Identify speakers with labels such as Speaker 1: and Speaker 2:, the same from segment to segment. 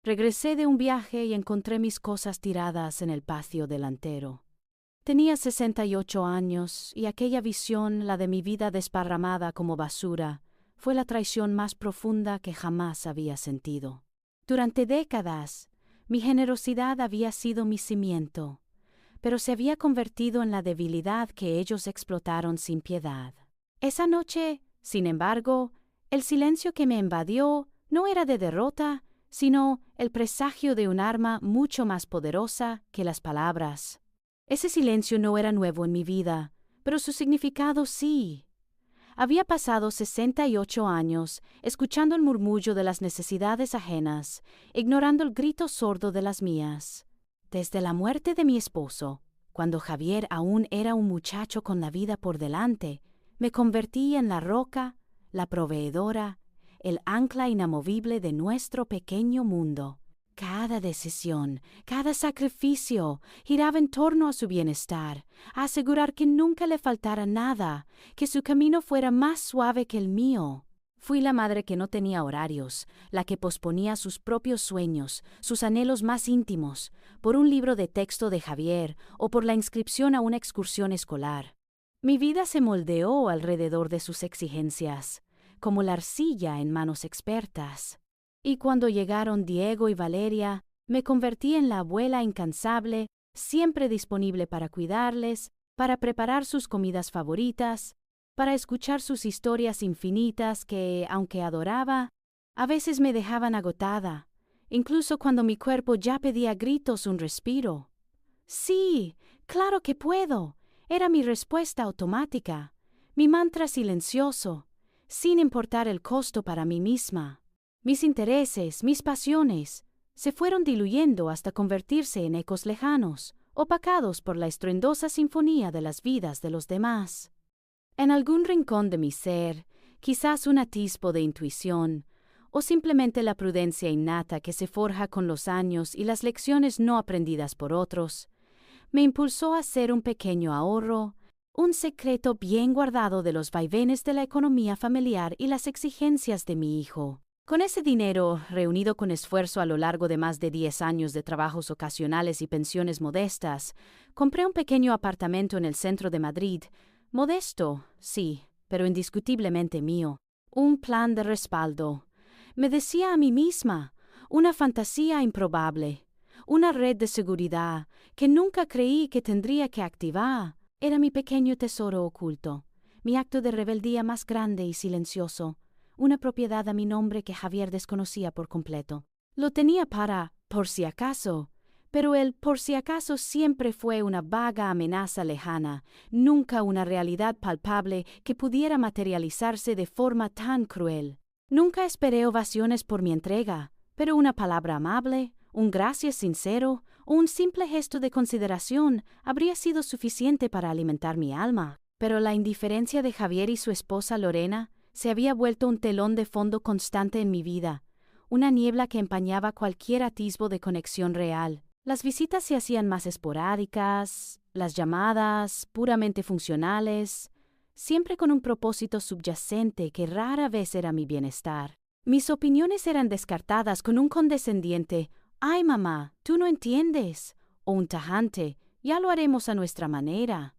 Speaker 1: Regresé de un viaje y encontré mis cosas tiradas en el patio delantero. Tenía 68 años y aquella visión, la de mi vida desparramada como basura, fue la traición más profunda que jamás había sentido. Durante décadas, mi generosidad había sido mi cimiento, pero se había convertido en la debilidad que ellos explotaron sin piedad. Esa noche, sin embargo, el silencio que me invadió no era de derrota, sino el presagio de un arma mucho más poderosa que las palabras. Ese silencio no era nuevo en mi vida, pero su significado sí. Había pasado 68 años escuchando el murmullo de las necesidades ajenas, ignorando el grito sordo de las mías. Desde la muerte de mi esposo, cuando Javier aún era un muchacho con la vida por delante, me convertí en la roca, la proveedora, el ancla inamovible de nuestro pequeño mundo. Cada decisión, cada sacrificio giraba en torno a su bienestar, a asegurar que nunca le faltara nada, que su camino fuera más suave que el mío. Fui la madre que no tenía horarios, la que posponía sus propios sueños, sus anhelos más íntimos, por un libro de texto de Javier o por la inscripción a una excursión escolar. Mi vida se moldeó alrededor de sus exigencias, como la arcilla en manos expertas. Y cuando llegaron Diego y Valeria, me convertí en la abuela incansable, siempre disponible para cuidarles, para preparar sus comidas favoritas, para escuchar sus historias infinitas que, aunque adoraba, a veces me dejaban agotada, incluso cuando mi cuerpo ya pedía a gritos un respiro. Sí, claro que puedo. Era mi respuesta automática, mi mantra silencioso, sin importar el costo para mí misma. Mis intereses, mis pasiones, se fueron diluyendo hasta convertirse en ecos lejanos, opacados por la estruendosa sinfonía de las vidas de los demás. En algún rincón de mi ser, quizás un atisbo de intuición, o simplemente la prudencia innata que se forja con los años y las lecciones no aprendidas por otros, me impulsó a hacer un pequeño ahorro, un secreto bien guardado de los vaivenes de la economía familiar y las exigencias de mi hijo. Con ese dinero, reunido con esfuerzo a lo largo de más de 10 años de trabajos ocasionales y pensiones modestas, compré un pequeño apartamento en el centro de Madrid, modesto, sí, pero indiscutiblemente mío. Un plan de respaldo. Me decía a mí misma, una fantasía improbable, una red de seguridad que nunca creí que tendría que activar. Era mi pequeño tesoro oculto, mi acto de rebeldía más grande y silencioso, una propiedad a mi nombre que Javier desconocía por completo. Lo tenía para, por si acaso, pero el por si acaso siempre fue una vaga amenaza lejana, nunca una realidad palpable que pudiera materializarse de forma tan cruel. Nunca esperé ovaciones por mi entrega, pero una palabra amable, un gracias sincero o un simple gesto de consideración habría sido suficiente para alimentar mi alma. Pero la indiferencia de Javier y su esposa Lorena se había vuelto un telón de fondo constante en mi vida, una niebla que empañaba cualquier atisbo de conexión real. Las visitas se hacían más esporádicas, las llamadas puramente funcionales, siempre con un propósito subyacente que rara vez era mi bienestar. Mis opiniones eran descartadas con un condescendiente «Ay, mamá, tú no entiendes», o un tajante «Ya lo haremos a nuestra manera».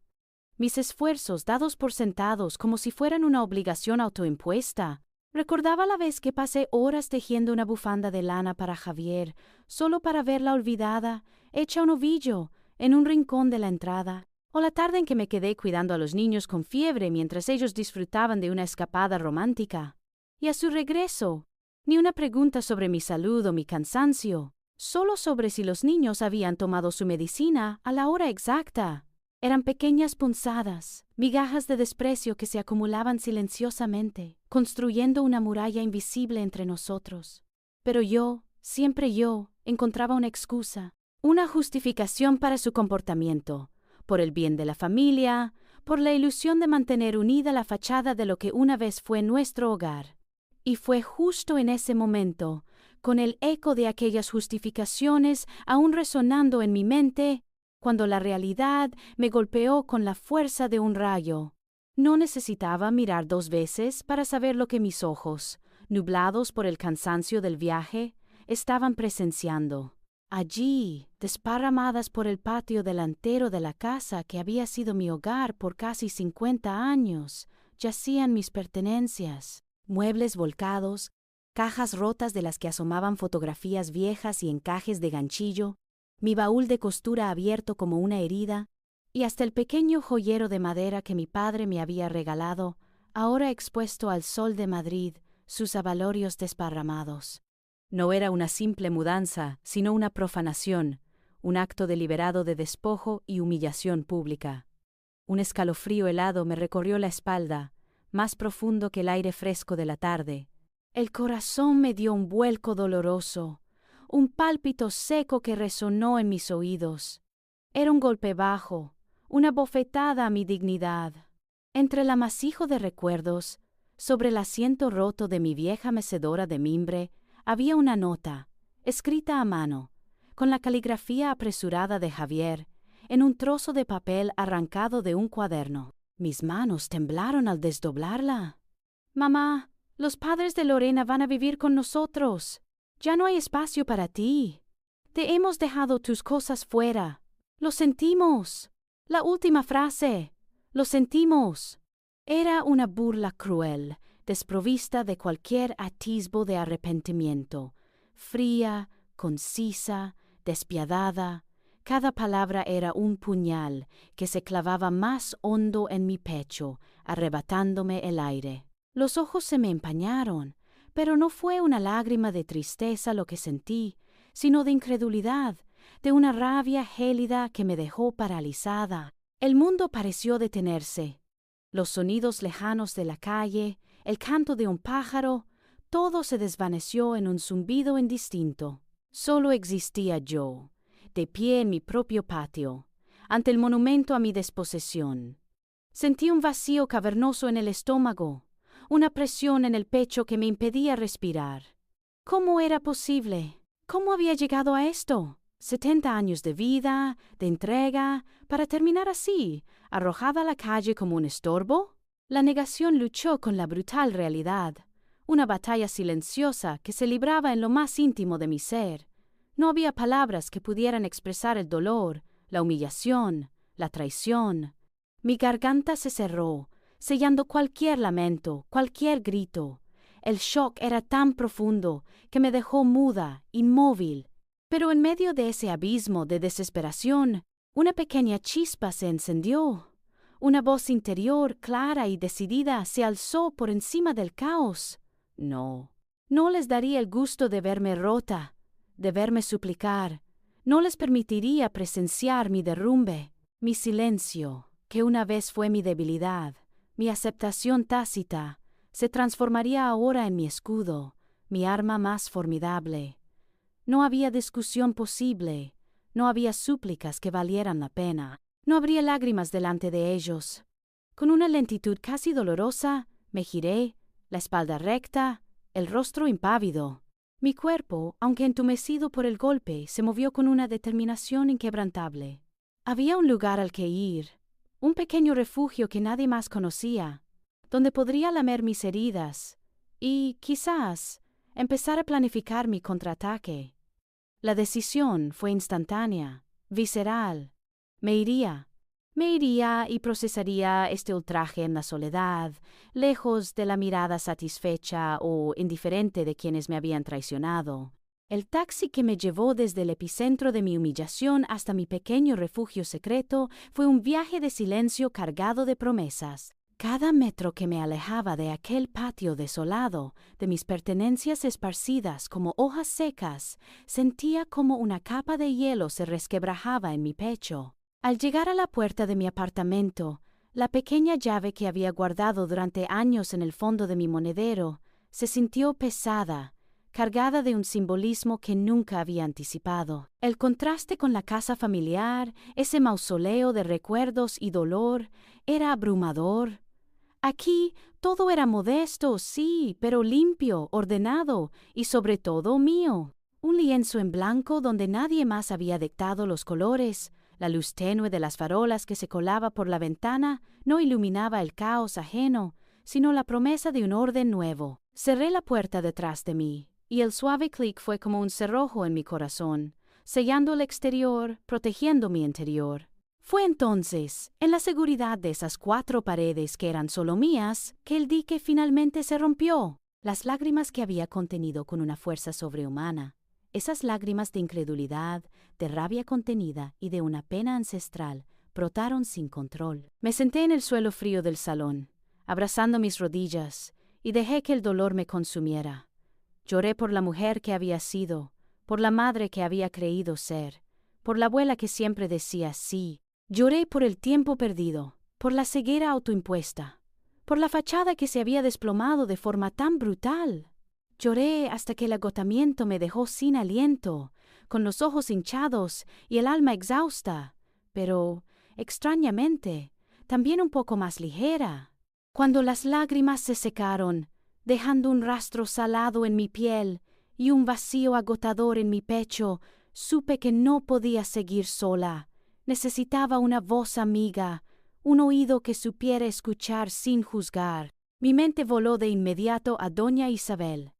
Speaker 1: Mis esfuerzos dados por sentados como si fueran una obligación autoimpuesta. Recordaba la vez que pasé horas tejiendo una bufanda de lana para Javier, solo para verla olvidada, hecha un ovillo, en un rincón de la entrada, o la tarde en que me quedé cuidando a los niños con fiebre mientras ellos disfrutaban de una escapada romántica. Y a su regreso, ni una pregunta sobre mi salud o mi cansancio, solo sobre si los niños habían tomado su medicina a la hora exacta. Eran pequeñas punzadas, migajas de desprecio que se acumulaban silenciosamente, construyendo una muralla invisible entre nosotros. Pero yo, siempre yo, encontraba una excusa, una justificación para su comportamiento, por el bien de la familia, por la ilusión de mantener unida la fachada de lo que una vez fue nuestro hogar. Y fue justo en ese momento, con el eco de aquellas justificaciones aún resonando en mi mente, cuando la realidad me golpeó con la fuerza de un rayo. No necesitaba mirar 2 veces para saber lo que mis ojos, nublados por el cansancio del viaje, estaban presenciando. Allí, desparramadas por el patio delantero de la casa que había sido mi hogar por casi 50 años, yacían mis pertenencias, muebles volcados, cajas rotas de las que asomaban fotografías viejas y encajes de ganchillo, mi baúl de costura abierto como una herida, y hasta el pequeño joyero de madera que mi padre me había regalado, ahora expuesto al sol de Madrid, sus abalorios desparramados. No era una simple mudanza, sino una profanación, un acto deliberado de despojo y humillación pública. Un escalofrío helado me recorrió la espalda, más profundo que el aire fresco de la tarde. El corazón me dio un vuelco doloroso, un pálpito seco que resonó en mis oídos. Era un golpe bajo, una bofetada a mi dignidad. Entre el amasijo de recuerdos, sobre el asiento roto de mi vieja mecedora de mimbre, había una nota, escrita a mano, con la caligrafía apresurada de Javier, en un trozo de papel arrancado de un cuaderno. Mis manos temblaron al desdoblarla. «Mamá, los padres de Lorena van a vivir con nosotros. Ya no hay espacio para ti. Te hemos dejado tus cosas fuera. Lo sentimos. La última frase. Lo sentimos». Era una burla cruel, desprovista de cualquier atisbo de arrepentimiento, fría, concisa, despiadada. Cada palabra era un puñal que se clavaba más hondo en mi pecho, arrebatándome el aire. Los ojos se me empañaron, pero no fue una lágrima de tristeza lo que sentí, sino de incredulidad, de una rabia gélida que me dejó paralizada. El mundo pareció detenerse. Los sonidos lejanos de la calle, el canto de un pájaro, todo se desvaneció en un zumbido indistinto. Solo existía yo, de pie en mi propio patio, ante el monumento a mi desposesión. Sentí un vacío cavernoso en el estómago, una presión en el pecho que me impedía respirar. ¿Cómo era posible? ¿Cómo había llegado a esto? 70 años de vida, de entrega, para terminar así, arrojada a la calle como un estorbo. La negación luchó con la brutal realidad, una batalla silenciosa que se libraba en lo más íntimo de mi ser. No había palabras que pudieran expresar el dolor, la humillación, la traición. Mi garganta se cerró, sellando cualquier lamento, cualquier grito. El shock era tan profundo que me dejó muda, inmóvil. Pero en medio de ese abismo de desesperación, una pequeña chispa se encendió. Una voz interior, clara y decidida, se alzó por encima del caos. No les daría el gusto de verme rota, de verme suplicar. No les permitiría presenciar mi derrumbe, mi silencio, que una vez fue mi debilidad, mi aceptación tácita, se transformaría ahora en mi escudo, mi arma más formidable. No había discusión posible, no había súplicas que valieran la pena, no habría lágrimas delante de ellos. Con una lentitud casi dolorosa, me giré, la espalda recta, el rostro impávido. Mi cuerpo, aunque entumecido por el golpe, se movió con una determinación inquebrantable. Había un lugar al que ir, un pequeño refugio que nadie más conocía, donde podría lamer mis heridas y, quizás, empezar a planificar mi contraataque. La decisión fue instantánea, visceral. Me iría y procesaría este ultraje en la soledad, lejos de la mirada satisfecha o indiferente de quienes me habían traicionado. El taxi que me llevó desde el epicentro de mi humillación hasta mi pequeño refugio secreto fue un viaje de silencio cargado de promesas. Cada metro que me alejaba de aquel patio desolado, de mis pertenencias esparcidas como hojas secas, sentía como una capa de hielo se resquebrajaba en mi pecho. Al llegar a la puerta de mi apartamento, la pequeña llave que había guardado durante años en el fondo de mi monedero se sintió pesada, cargada de un simbolismo que nunca había anticipado. El contraste con la casa familiar, ese mausoleo de recuerdos y dolor, era abrumador. Aquí todo era modesto, sí, pero limpio, ordenado y sobre todo mío. Un lienzo en blanco donde nadie más había dictado los colores. La luz tenue de las farolas que se colaba por la ventana no iluminaba el caos ajeno, sino la promesa de un orden nuevo. Cerré la puerta detrás de mí. y el suave clic fue como un cerrojo en mi corazón, sellando el exterior, protegiendo mi interior. Fue entonces, en la seguridad de esas 4 paredes que eran solo mías, que el dique finalmente se rompió. Las lágrimas que había contenido con una fuerza sobrehumana, esas lágrimas de incredulidad, de rabia contenida y de una pena ancestral, brotaron sin control. Me senté en el suelo frío del salón, abrazando mis rodillas, y dejé que el dolor me consumiera. Lloré por la mujer que había sido, por la madre que había creído ser, por la abuela que siempre decía sí. Lloré por el tiempo perdido, por la ceguera autoimpuesta, por la fachada que se había desplomado de forma tan brutal. Lloré hasta que el agotamiento me dejó sin aliento, con los ojos hinchados y el alma exhausta, pero, extrañamente, también un poco más ligera. Cuando las lágrimas se secaron, dejando un rastro salado en mi piel y un vacío agotador en mi pecho, supe que no podía seguir sola. Necesitaba una voz amiga, un oído que supiera escuchar sin juzgar. Mi mente voló de inmediato a doña Isabel,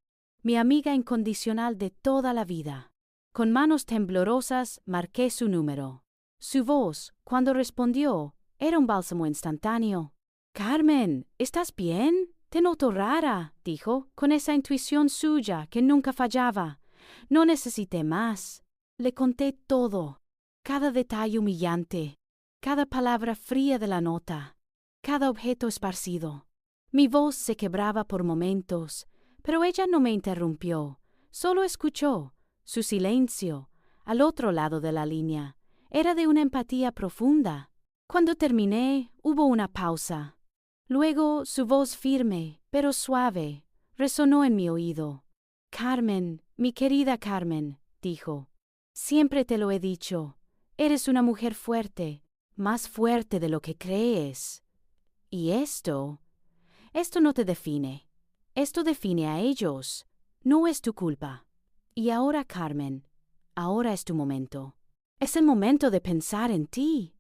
Speaker 1: mi amiga incondicional de toda la vida. Con manos temblorosas marqué su número. Su voz, cuando respondió, era un bálsamo instantáneo. «Carmen, ¿estás bien? Te noto rara», dijo, con esa intuición suya que nunca fallaba. No necesité más. Le conté todo. Cada detalle humillante, cada palabra fría de la nota, cada objeto esparcido. Mi voz se quebraba por momentos, pero ella no me interrumpió, solo escuchó. Su silencio, al otro lado de la línea, era de una empatía profunda. Cuando terminé, hubo una pausa. Luego su voz firme, pero suave, resonó en mi oído. «Carmen, mi querida Carmen», dijo, «siempre te lo he dicho. Eres una mujer fuerte, más fuerte de lo que crees. Y esto no te define. Esto define a ellos. No es tu culpa. Y ahora, Carmen, ahora es tu momento. Es el momento de pensar en ti».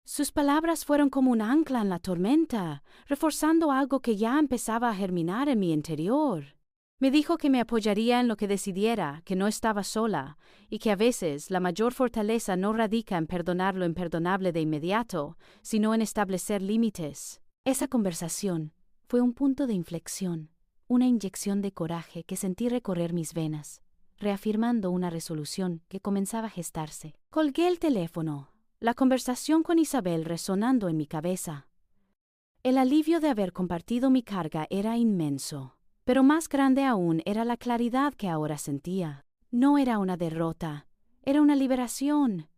Speaker 1: Sus palabras fueron como un ancla en la tormenta, reforzando algo que ya empezaba a germinar en mi interior. Me dijo que me apoyaría en lo que decidiera, que no estaba sola, y que a veces la mayor fortaleza no radica en perdonar lo imperdonable de inmediato, sino en establecer límites. Esa conversación fue un punto de inflexión, una inyección de coraje que sentí recorrer mis venas, reafirmando una resolución que comenzaba a gestarse. Colgué el teléfono, la conversación con Isabel resonando en mi cabeza. El alivio de haber compartido mi carga era inmenso. Pero más grande aún era la claridad que ahora sentía. No era una derrota, era una liberación.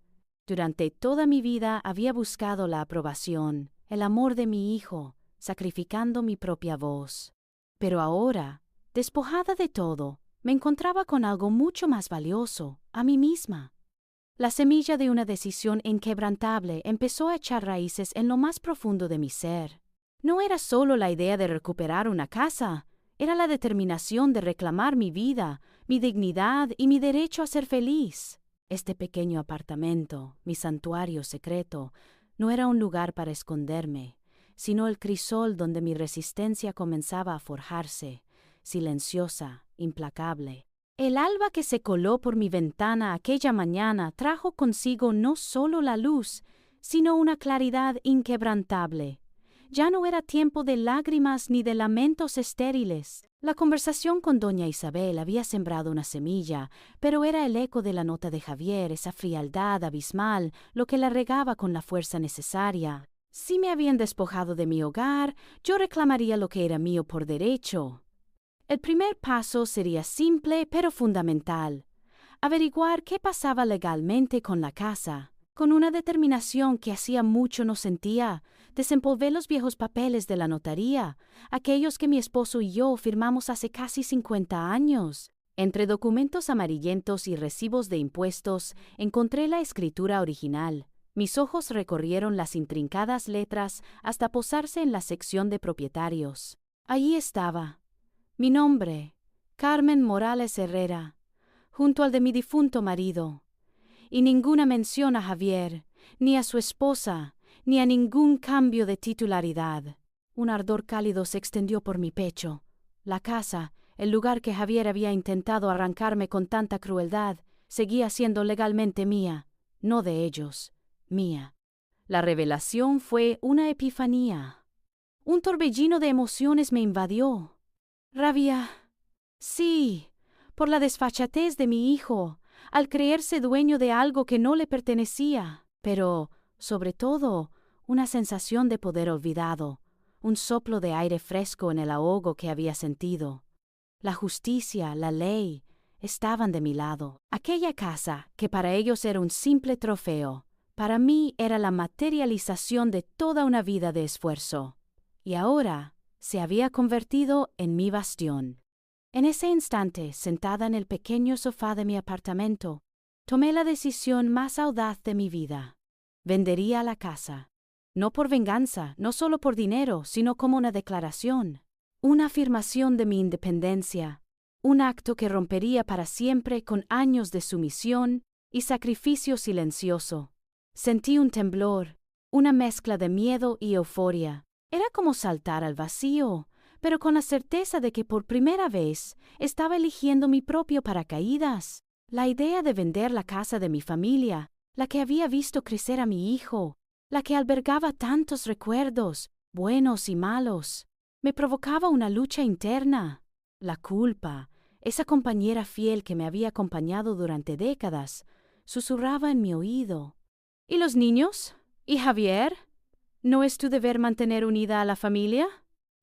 Speaker 1: Durante toda mi vida había buscado la aprobación, el amor de mi hijo, sacrificando mi propia voz. Pero ahora, despojada de todo, me encontraba con algo mucho más valioso, a mí misma. La semilla de una decisión inquebrantable empezó a echar raíces en lo más profundo de mi ser. No era solo la idea de recuperar una casa, era la determinación de reclamar mi vida, mi dignidad y mi derecho a ser feliz. Este pequeño apartamento, mi santuario secreto, no era un lugar para esconderme, sino el crisol donde mi resistencia comenzaba a forjarse, silenciosa, implacable. El alba que se coló por mi ventana aquella mañana trajo consigo no solo la luz, sino una claridad inquebrantable. Ya no era tiempo de lágrimas ni de lamentos estériles. La conversación con doña Isabel había sembrado una semilla, pero era el eco de la nota de Javier, esa frialdad abismal, lo que la regaba con la fuerza necesaria. Si me habían despojado de mi hogar, yo reclamaría lo que era mío por derecho. El primer paso sería simple pero fundamental: averiguar qué pasaba legalmente con la casa. Con una determinación que hacía mucho no sentía, desempolvé los viejos papeles de la notaría, aquellos que mi esposo y yo firmamos hace casi 50 años. Entre documentos amarillentos y recibos de impuestos, encontré la escritura original. Mis ojos recorrieron las intrincadas letras hasta posarse en la sección de propietarios. Allí estaba mi nombre, Carmen Morales Herrera, junto al de mi difunto marido. Y ninguna mención a Javier, ni a su esposa, ni a ningún cambio de titularidad. Un ardor cálido se extendió por mi pecho. La casa, El lugar que Javier había intentado arrancarme con tanta crueldad seguía siendo legalmente mía, no de ellos, mía. La revelación fue una epifanía. Un torbellino de emociones me invadió. Rabia. Sí, por la desfachatez de mi hijo, al creerse dueño de algo que no le pertenecía, pero, sobre todo, una sensación de poder olvidado, un soplo de aire fresco en el ahogo que había sentido. La justicia, la ley, estaban de mi lado. Aquella casa, que para ellos era un simple trofeo, para mí era la materialización de toda una vida de esfuerzo. Y ahora se había convertido en mi bastión. En ese instante, sentada en el pequeño sofá de mi apartamento, tomé la decisión más audaz de mi vida. Vendería la casa. No por venganza, no solo por dinero, sino como una declaración. Una afirmación de mi independencia. Un acto que rompería para siempre con años de sumisión y sacrificio silencioso. Sentí un temblor, una mezcla de miedo y euforia. Era como saltar al vacío, pero con la certeza de que por primera vez estaba eligiendo mi propio paracaídas. La idea de vender la casa de mi familia, la que había visto crecer a mi hijo, la que albergaba tantos recuerdos, buenos y malos, me provocaba una lucha interna. La culpa, esa compañera fiel que me había acompañado durante décadas, susurraba en mi oído. ¿Y los niños? ¿Y Javier? ¿No es tu deber mantener unida a la familia?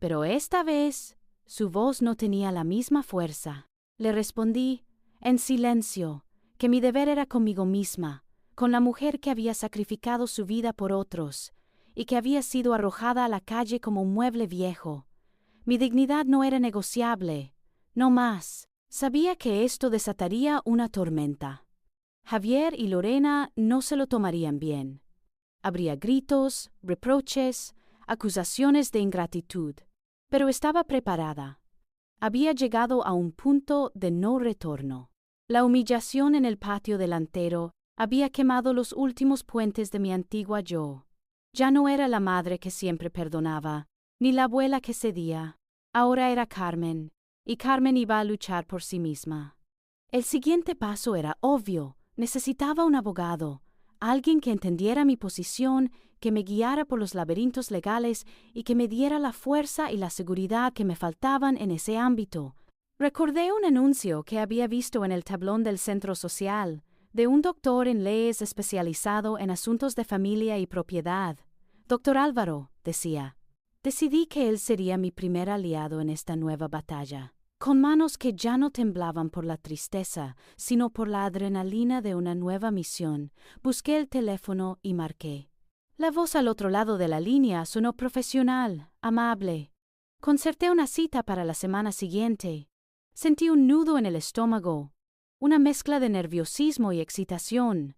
Speaker 1: Pero esta vez, su voz no tenía la misma fuerza. Le respondí, en silencio, que mi deber era conmigo misma, con la mujer que había sacrificado su vida por otros, y que había sido arrojada a la calle como un mueble viejo. Mi dignidad no era negociable, no más. Sabía que esto desataría una tormenta. Javier y Lorena no se lo tomarían bien. Habría gritos, reproches, acusaciones de ingratitud. Pero estaba preparada. Había llegado a un punto de no retorno. La humillación en el patio delantero había quemado los últimos puentes de mi antigua yo. Ya no era la madre que siempre perdonaba, ni la abuela que cedía. Ahora era Carmen, y Carmen iba a luchar por sí misma. El siguiente paso era obvio. Necesitaba un abogado, alguien que entendiera mi posición, que me guiara por los laberintos legales y que me diera la fuerza y la seguridad que me faltaban en ese ámbito. Recordé un anuncio que había visto en el tablón del centro social, de un doctor en leyes especializado en asuntos de familia y propiedad. Doctor Álvaro, decía. Decidí que él sería mi primer aliado en esta nueva batalla. Con manos que ya no temblaban por la tristeza, sino por la adrenalina de una nueva misión, busqué el teléfono y marqué. La voz al otro lado de la línea sonó profesional, amable. Concerté una cita para la semana siguiente. Sentí un nudo en el estómago, una mezcla de nerviosismo y excitación.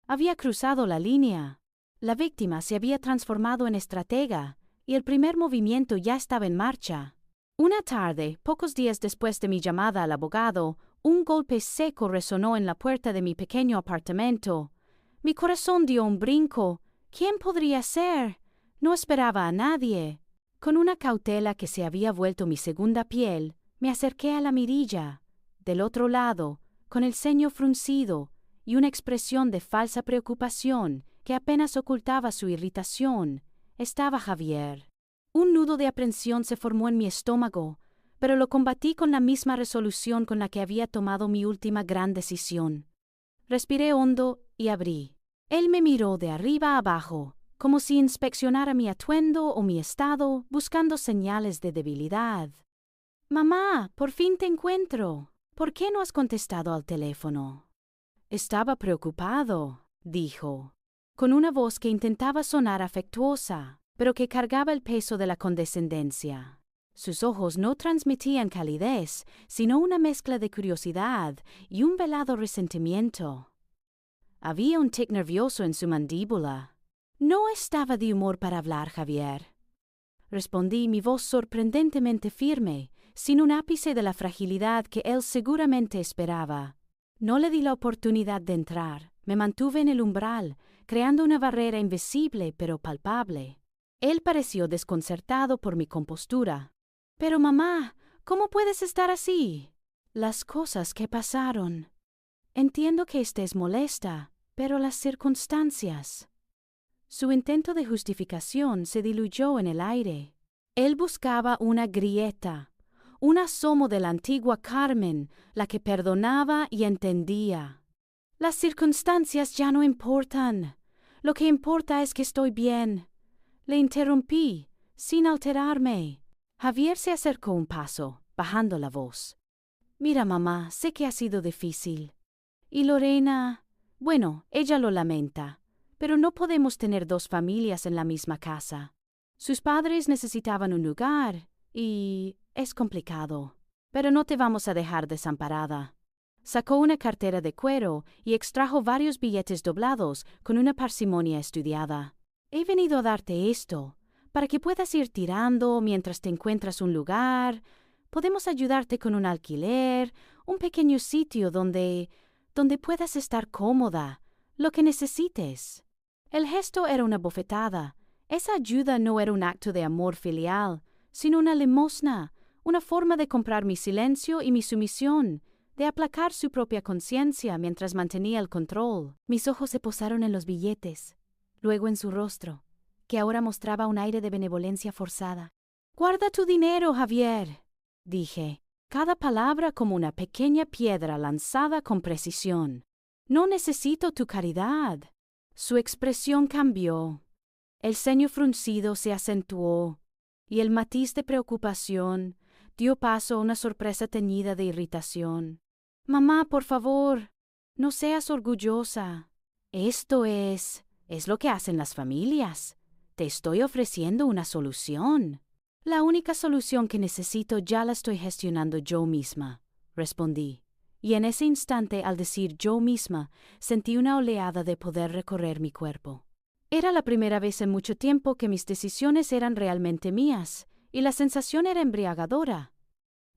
Speaker 1: Había cruzado la línea. La víctima se había transformado en estratega, y el primer movimiento ya estaba en marcha. Una tarde, pocos días después de mi llamada al abogado, un golpe seco resonó en la puerta de mi pequeño apartamento. Mi corazón dio un brinco. ¿Quién podría ser? No esperaba a nadie. Con una cautela que se había vuelto mi segunda piel, me acerqué a la mirilla. Del otro lado, con el ceño fruncido y una expresión de falsa preocupación que apenas ocultaba su irritación, estaba Javier. Un nudo de aprensión se formó en mi estómago, pero lo combatí con la misma resolución con la que había tomado mi última gran decisión. Respiré hondo y abrí. Él me miró de arriba a abajo, como si inspeccionara mi atuendo o mi estado, buscando señales de debilidad. «Mamá, por fin te encuentro. ¿Por qué no has contestado al teléfono?» «Estaba preocupado», dijo, con una voz que intentaba sonar afectuosa, pero que cargaba el peso de la condescendencia. Sus ojos no transmitían calidez, sino una mezcla de curiosidad y un velado resentimiento. Había un tic nervioso en su mandíbula. «No estaba de humor para hablar, Javier», respondí, mi voz sorprendentemente firme, sin un ápice de la fragilidad que él seguramente esperaba. No le di la oportunidad de entrar. Me mantuve en el umbral, creando una barrera invisible pero palpable. Él pareció desconcertado por mi compostura. «Pero mamá, ¿Cómo puedes estar así? Las cosas que pasaron. Entiendo que estés molesta, pero las circunstancias. Su intento de justificación se diluyó en el aire. Él buscaba una grieta, un asomo de la antigua Carmen, la que perdonaba y entendía. Las circunstancias ya no importan. Lo que importa es que estoy bien. Le interrumpí, sin alterarme. Javier se acercó un paso, bajando la voz. Mira, mamá, sé que ha sido difícil. Y Lorena, bueno, ella lo lamenta, pero no podemos tener dos familias en la misma casa. Sus padres necesitaban un lugar y es complicado, pero no te vamos a dejar desamparada. Sacó una cartera de cuero y extrajo varios billetes doblados con una parsimonia estudiada. He venido a darte esto, para que puedas ir tirando mientras te encuentras un lugar. Podemos ayudarte con un alquiler, un pequeño sitio donde puedas estar cómoda, lo que necesites. El gesto era una bofetada. Esa ayuda no era un acto de amor filial, sino una limosna, una forma de comprar mi silencio y mi sumisión, de aplacar su propia conciencia mientras mantenía el control. Mis ojos se posaron en los billetes, luego en su rostro, que ahora mostraba un aire de benevolencia forzada. «Guarda tu dinero, Javier», dije, cada palabra como una pequeña piedra lanzada con precisión. «No necesito tu caridad». Su expresión cambió. El ceño fruncido se acentuó, y el matiz de preocupación dio paso a una sorpresa teñida de irritación. «Mamá, por favor, no seas orgullosa. Esto es lo que hacen las familias. Te estoy ofreciendo una solución». «La única solución que necesito ya la estoy gestionando yo misma», respondí, y en ese instante, al decir yo misma, sentí una oleada de poder recorrer mi cuerpo. Era la primera vez en mucho tiempo que mis decisiones eran realmente mías, y la sensación era embriagadora.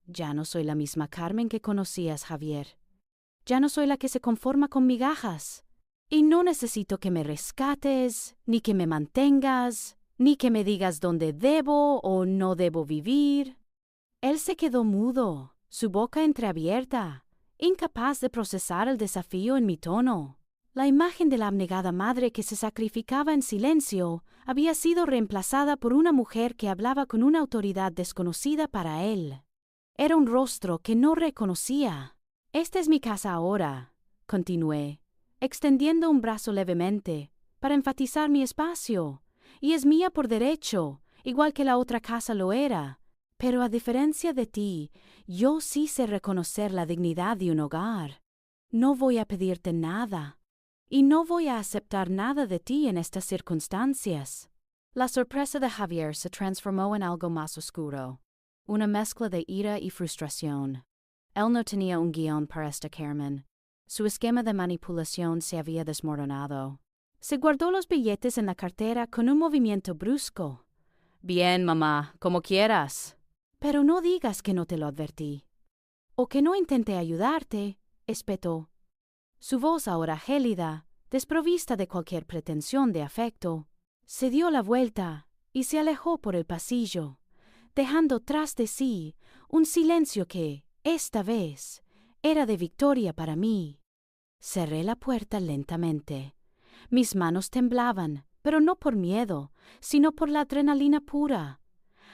Speaker 1: Ya no soy la misma Carmen que conocías, Javier. Ya no soy la que se conforma con migajas. Y no necesito que me rescates, ni que me mantengas, ni que me digas dónde debo o no debo vivir. Él se quedó mudo, su boca entreabierta, incapaz de procesar el desafío en mi tono. La imagen de la abnegada madre que se sacrificaba en silencio había sido reemplazada por una mujer que hablaba con una autoridad desconocida para él. Era un rostro que no reconocía. «Esta es mi casa ahora», continué, extendiendo un brazo levemente, para enfatizar mi espacio, y es mía por derecho, igual que la otra casa lo era. Pero a diferencia de ti, yo sí sé reconocer la dignidad de un hogar. No voy a pedirte nada, y no voy a aceptar nada de ti en estas circunstancias. La sorpresa de Javier se transformó en algo más oscuro, una mezcla de ira y frustración. Él no tenía un guión para esta Carmen. Su esquema de manipulación se había desmoronado. Se guardó los billetes en la cartera con un movimiento brusco. «Bien, mamá, como quieras». «Pero no digas que no te lo advertí. O que no intenté ayudarte», espetó. Su voz ahora gélida, desprovista de cualquier pretensión de afecto, se dio la vuelta y se alejó por el pasillo, dejando tras de sí un silencio que, esta vez, era de victoria para mí. Cerré la puerta lentamente. Mis manos temblaban, pero no por miedo, sino por la adrenalina pura.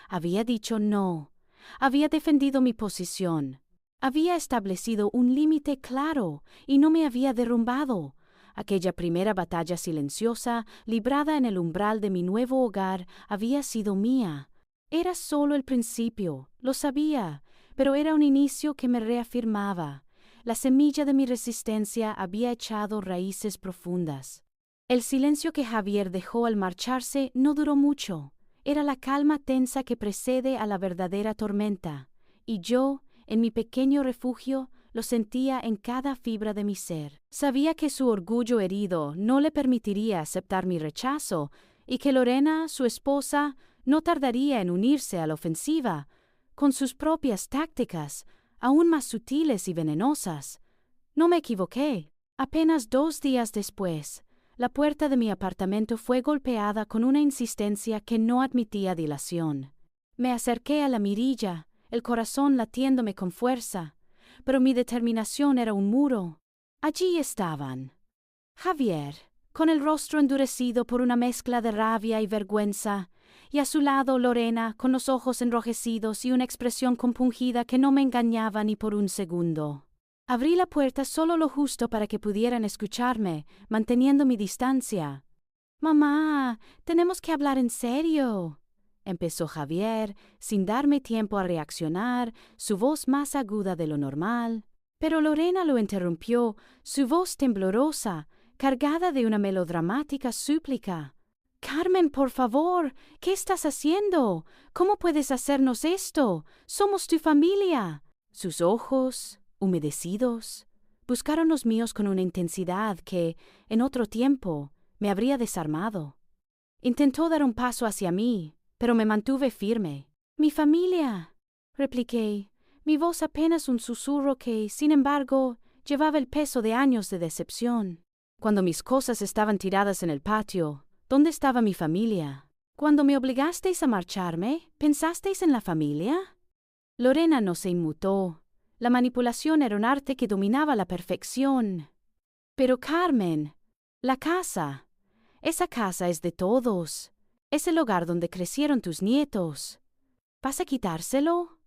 Speaker 1: Había dicho no, había defendido mi posición, había establecido un límite claro y no me había derrumbado. Aquella primera batalla silenciosa, librada en el umbral de mi nuevo hogar, había sido mía. Era solo el principio, lo sabía, pero era un inicio que me reafirmaba. La semilla de mi resistencia había echado raíces profundas. El silencio que Javier dejó al marcharse no duró mucho. Era la calma tensa que precede a la verdadera tormenta, y yo, en mi pequeño refugio, lo sentía en cada fibra de mi ser. Sabía que su orgullo herido no le permitiría aceptar mi rechazo, y que Lorena, su esposa, no tardaría en unirse a la ofensiva, con sus propias tácticas, aún más sutiles y venenosas. No me equivoqué. Apenas 2 días después, la puerta de mi apartamento fue golpeada con una insistencia que no admitía dilación. Me acerqué a la mirilla, el corazón latiéndome con fuerza, pero mi determinación era un muro. Allí estaban Javier, con el rostro endurecido por una mezcla de rabia y vergüenza, y a su lado Lorena, con los ojos enrojecidos y una expresión compungida que no me engañaba ni por un segundo. Abrí la puerta solo lo justo para que pudieran escucharme, manteniendo mi distancia. «Mamá, tenemos que hablar en serio», empezó Javier, sin darme tiempo a reaccionar, su voz más aguda de lo normal. Pero Lorena lo interrumpió, su voz temblorosa, cargada de una melodramática súplica. «Carmen, por favor, ¿qué estás haciendo? ¿Cómo puedes hacernos esto? Somos tu familia». Sus ojos, humedecidos, buscaron los míos con una intensidad que, en otro tiempo, me habría desarmado. Intentó dar un paso hacia mí, pero me mantuve firme. «Mi familia», repliqué, mi voz apenas un susurro que, sin embargo, llevaba el peso de años de decepción. Cuando mis cosas estaban tiradas en el patio, ¿dónde estaba mi familia? Cuando me obligasteis a marcharme, ¿pensasteis en la familia? Lorena no se inmutó. La manipulación era un arte que dominaba a la perfección. Pero Carmen, la casa, esa casa es de todos. Es el hogar donde crecieron tus nietos. ¿Vas a quitárselo?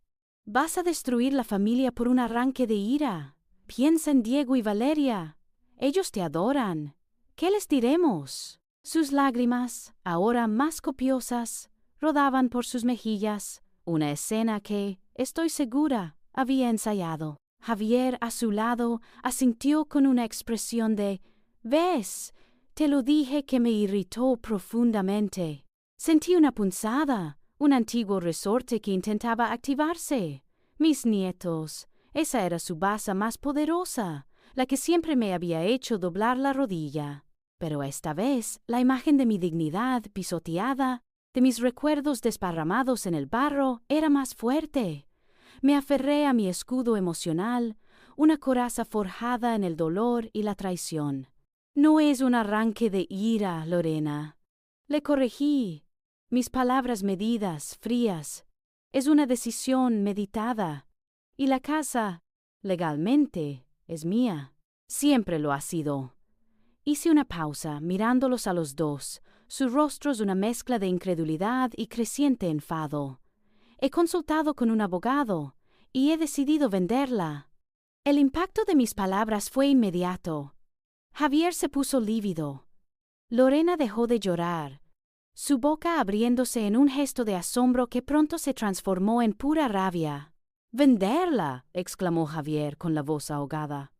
Speaker 1: ¿Vas a destruir la familia por un arranque de ira? Piensa en Diego y Valeria. Ellos te adoran. ¿Qué les diremos? Sus lágrimas, ahora más copiosas, rodaban por sus mejillas, una escena que, estoy segura, había ensayado. Javier, a su lado, asintió con una expresión de «¿Ves? Te lo dije que me irritó profundamente». Sentí una punzada, un antiguo resorte que intentaba activarse. Mis nietos, esa era su base más poderosa, la que siempre me había hecho doblar la rodilla. Pero esta vez, la imagen de mi dignidad pisoteada, de mis recuerdos desparramados en el barro, era más fuerte. Me aferré a mi escudo emocional, una coraza forjada en el dolor y la traición. «No es un arranque de ira, Lorena». Le corregí. Mis palabras medidas, frías. Es una decisión meditada. Y la casa, legalmente, es mía. Siempre lo ha sido. Hice una pausa, mirándolos a los dos, sus rostros una mezcla de incredulidad y creciente enfado. He consultado con un abogado y he decidido venderla. El impacto de mis palabras fue inmediato. Javier se puso lívido. Lorena dejó de llorar, su boca abriéndose en un gesto de asombro que pronto se transformó en pura rabia. «¿Venderla?», exclamó Javier con la voz ahogada.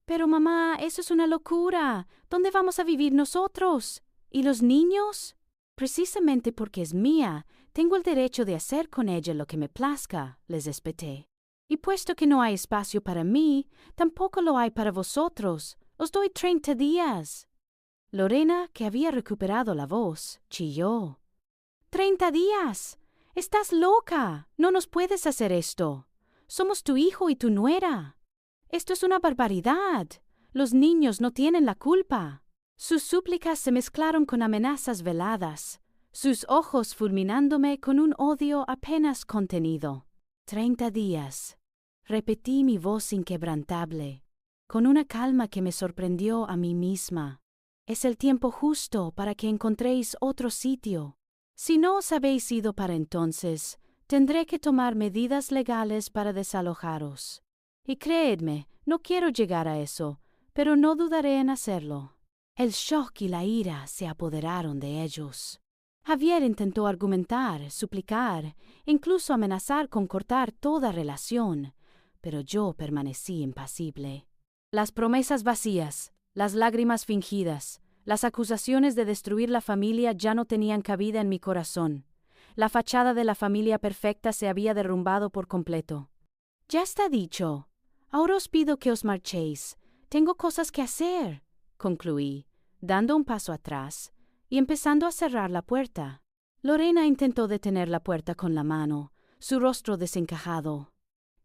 Speaker 1: «Pero mamá, eso es una locura. ¿Dónde vamos a vivir nosotros? ¿Y los niños?» «Precisamente porque es mía, tengo el derecho de hacer con ella lo que me plazca», les espeté. «Y puesto que no hay espacio para mí, tampoco lo hay para vosotros. Os doy 30 días». Lorena, que había recuperado la voz, chilló. «¡30 días! ¡Estás loca! No nos puedes hacer esto. Somos tu hijo y tu nuera. Esto es una barbaridad. Los niños no tienen la culpa». Sus súplicas se mezclaron con amenazas veladas, sus ojos fulminándome con un odio apenas contenido. 30 días. Repetí mi voz inquebrantable, con una calma que me sorprendió a mí misma. Es el tiempo justo para que encontréis otro sitio. Si no os habéis ido para entonces, tendré que tomar medidas legales para desalojaros. Y creedme, no quiero llegar a eso, pero no dudaré en hacerlo. El shock y la ira se apoderaron de ellos. Javier intentó argumentar, suplicar, incluso amenazar con cortar toda relación, pero yo permanecí impasible. Las promesas vacías, las lágrimas fingidas, las acusaciones de destruir la familia ya no tenían cabida en mi corazón. La fachada de la familia perfecta se había derrumbado por completo. «Ya está dicho. Ahora os pido que os marchéis. Tengo cosas que hacer», concluí, dando un paso atrás y empezando a cerrar la puerta. Lorena intentó detener la puerta con la mano, su rostro desencajado.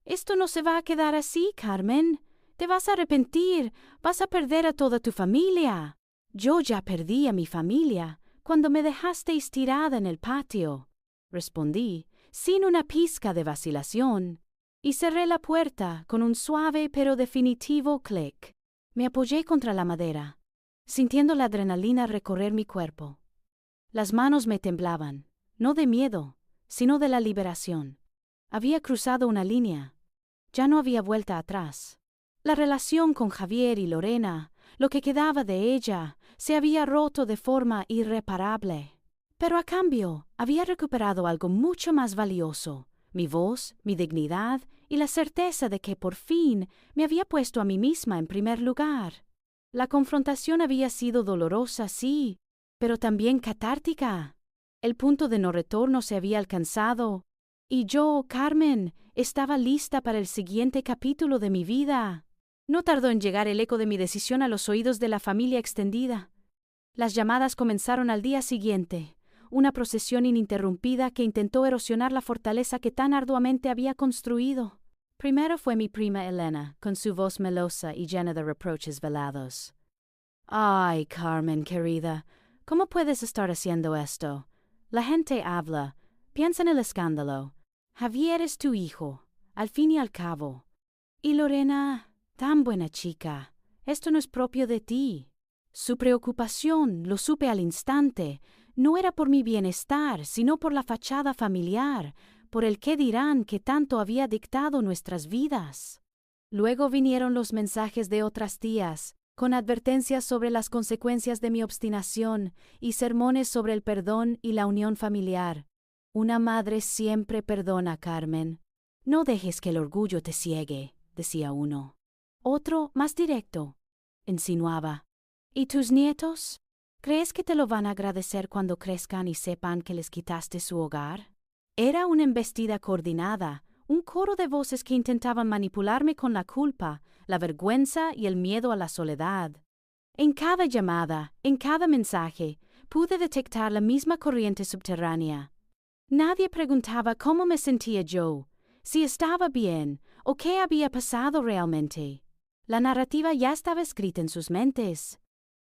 Speaker 1: «Esto no se va a quedar así, Carmen. Te vas a arrepentir, vas a perder a toda tu familia». «Yo ya perdí a mi familia cuando me dejasteis tirada en el patio», respondí, sin una pizca de vacilación, y cerré la puerta con un suave pero definitivo clic. Me apoyé contra la madera, sintiendo la adrenalina recorrer mi cuerpo. Las manos me temblaban, no de miedo, sino de la liberación. Había cruzado una línea. Ya no había vuelta atrás. La relación con Javier y Lorena, lo que quedaba de ella, se había roto de forma irreparable. Pero a cambio, había recuperado algo mucho más valioso: mi voz, mi dignidad y la certeza de que por fin me había puesto a mí misma en primer lugar. La confrontación había sido dolorosa, sí, pero también catártica. El punto de no retorno se había alcanzado, y yo, Carmen, estaba lista para el siguiente capítulo de mi vida. No tardó en llegar el eco de mi decisión a los oídos de la familia extendida. Las llamadas comenzaron al día siguiente, una procesión ininterrumpida que intentó erosionar la fortaleza que tan arduamente había construido. Primero fue mi prima Elena, con su voz melosa y llena de reproches velados. «Ay, Carmen, querida, ¿cómo puedes estar haciendo esto? La gente habla, piensa en el escándalo. Javier es tu hijo, al fin y al cabo. Y Lorena, tan buena chica, esto no es propio de ti». Su preocupación, lo supe al instante, no era por mi bienestar, sino por la fachada familiar, por el qué dirán que tanto había dictado nuestras vidas. Luego vinieron los mensajes de otras tías, con advertencias sobre las consecuencias de mi obstinación y sermones sobre el perdón y la unión familiar. Una madre siempre perdona, Carmen. No dejes que el orgullo te ciegue, decía uno. Otro, más directo, insinuaba: ¿y tus nietos? ¿Crees que te lo van a agradecer cuando crezcan y sepan que les quitaste su hogar? Era una embestida coordinada, un coro de voces que intentaban manipularme con la culpa, la vergüenza y el miedo a la soledad. En cada llamada, en cada mensaje, pude detectar la misma corriente subterránea. Nadie preguntaba cómo me sentía yo, si estaba bien o qué había pasado realmente. La narrativa ya estaba escrita en sus mentes.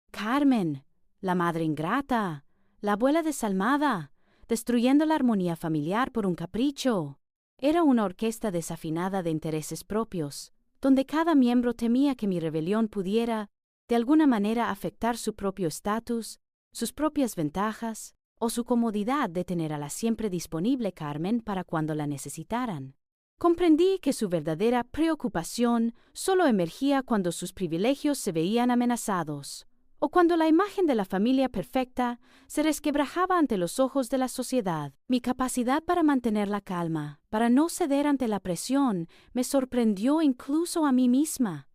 Speaker 1: Carmen, la madre ingrata, la abuela desalmada, destruyendo la armonía familiar por un capricho. Era una orquesta desafinada de intereses propios, donde cada miembro temía que mi rebelión pudiera, de alguna manera, afectar su propio estatus, sus propias ventajas, o su comodidad de tener a la siempre disponible Carmen para cuando la necesitaran. Comprendí que su verdadera preocupación solo emergía cuando sus privilegios se veían amenazados, o cuando la imagen de la familia perfecta se resquebrajaba ante los ojos de la sociedad. Mi capacidad para mantener la calma, para no ceder ante la presión, me sorprendió incluso a mí misma.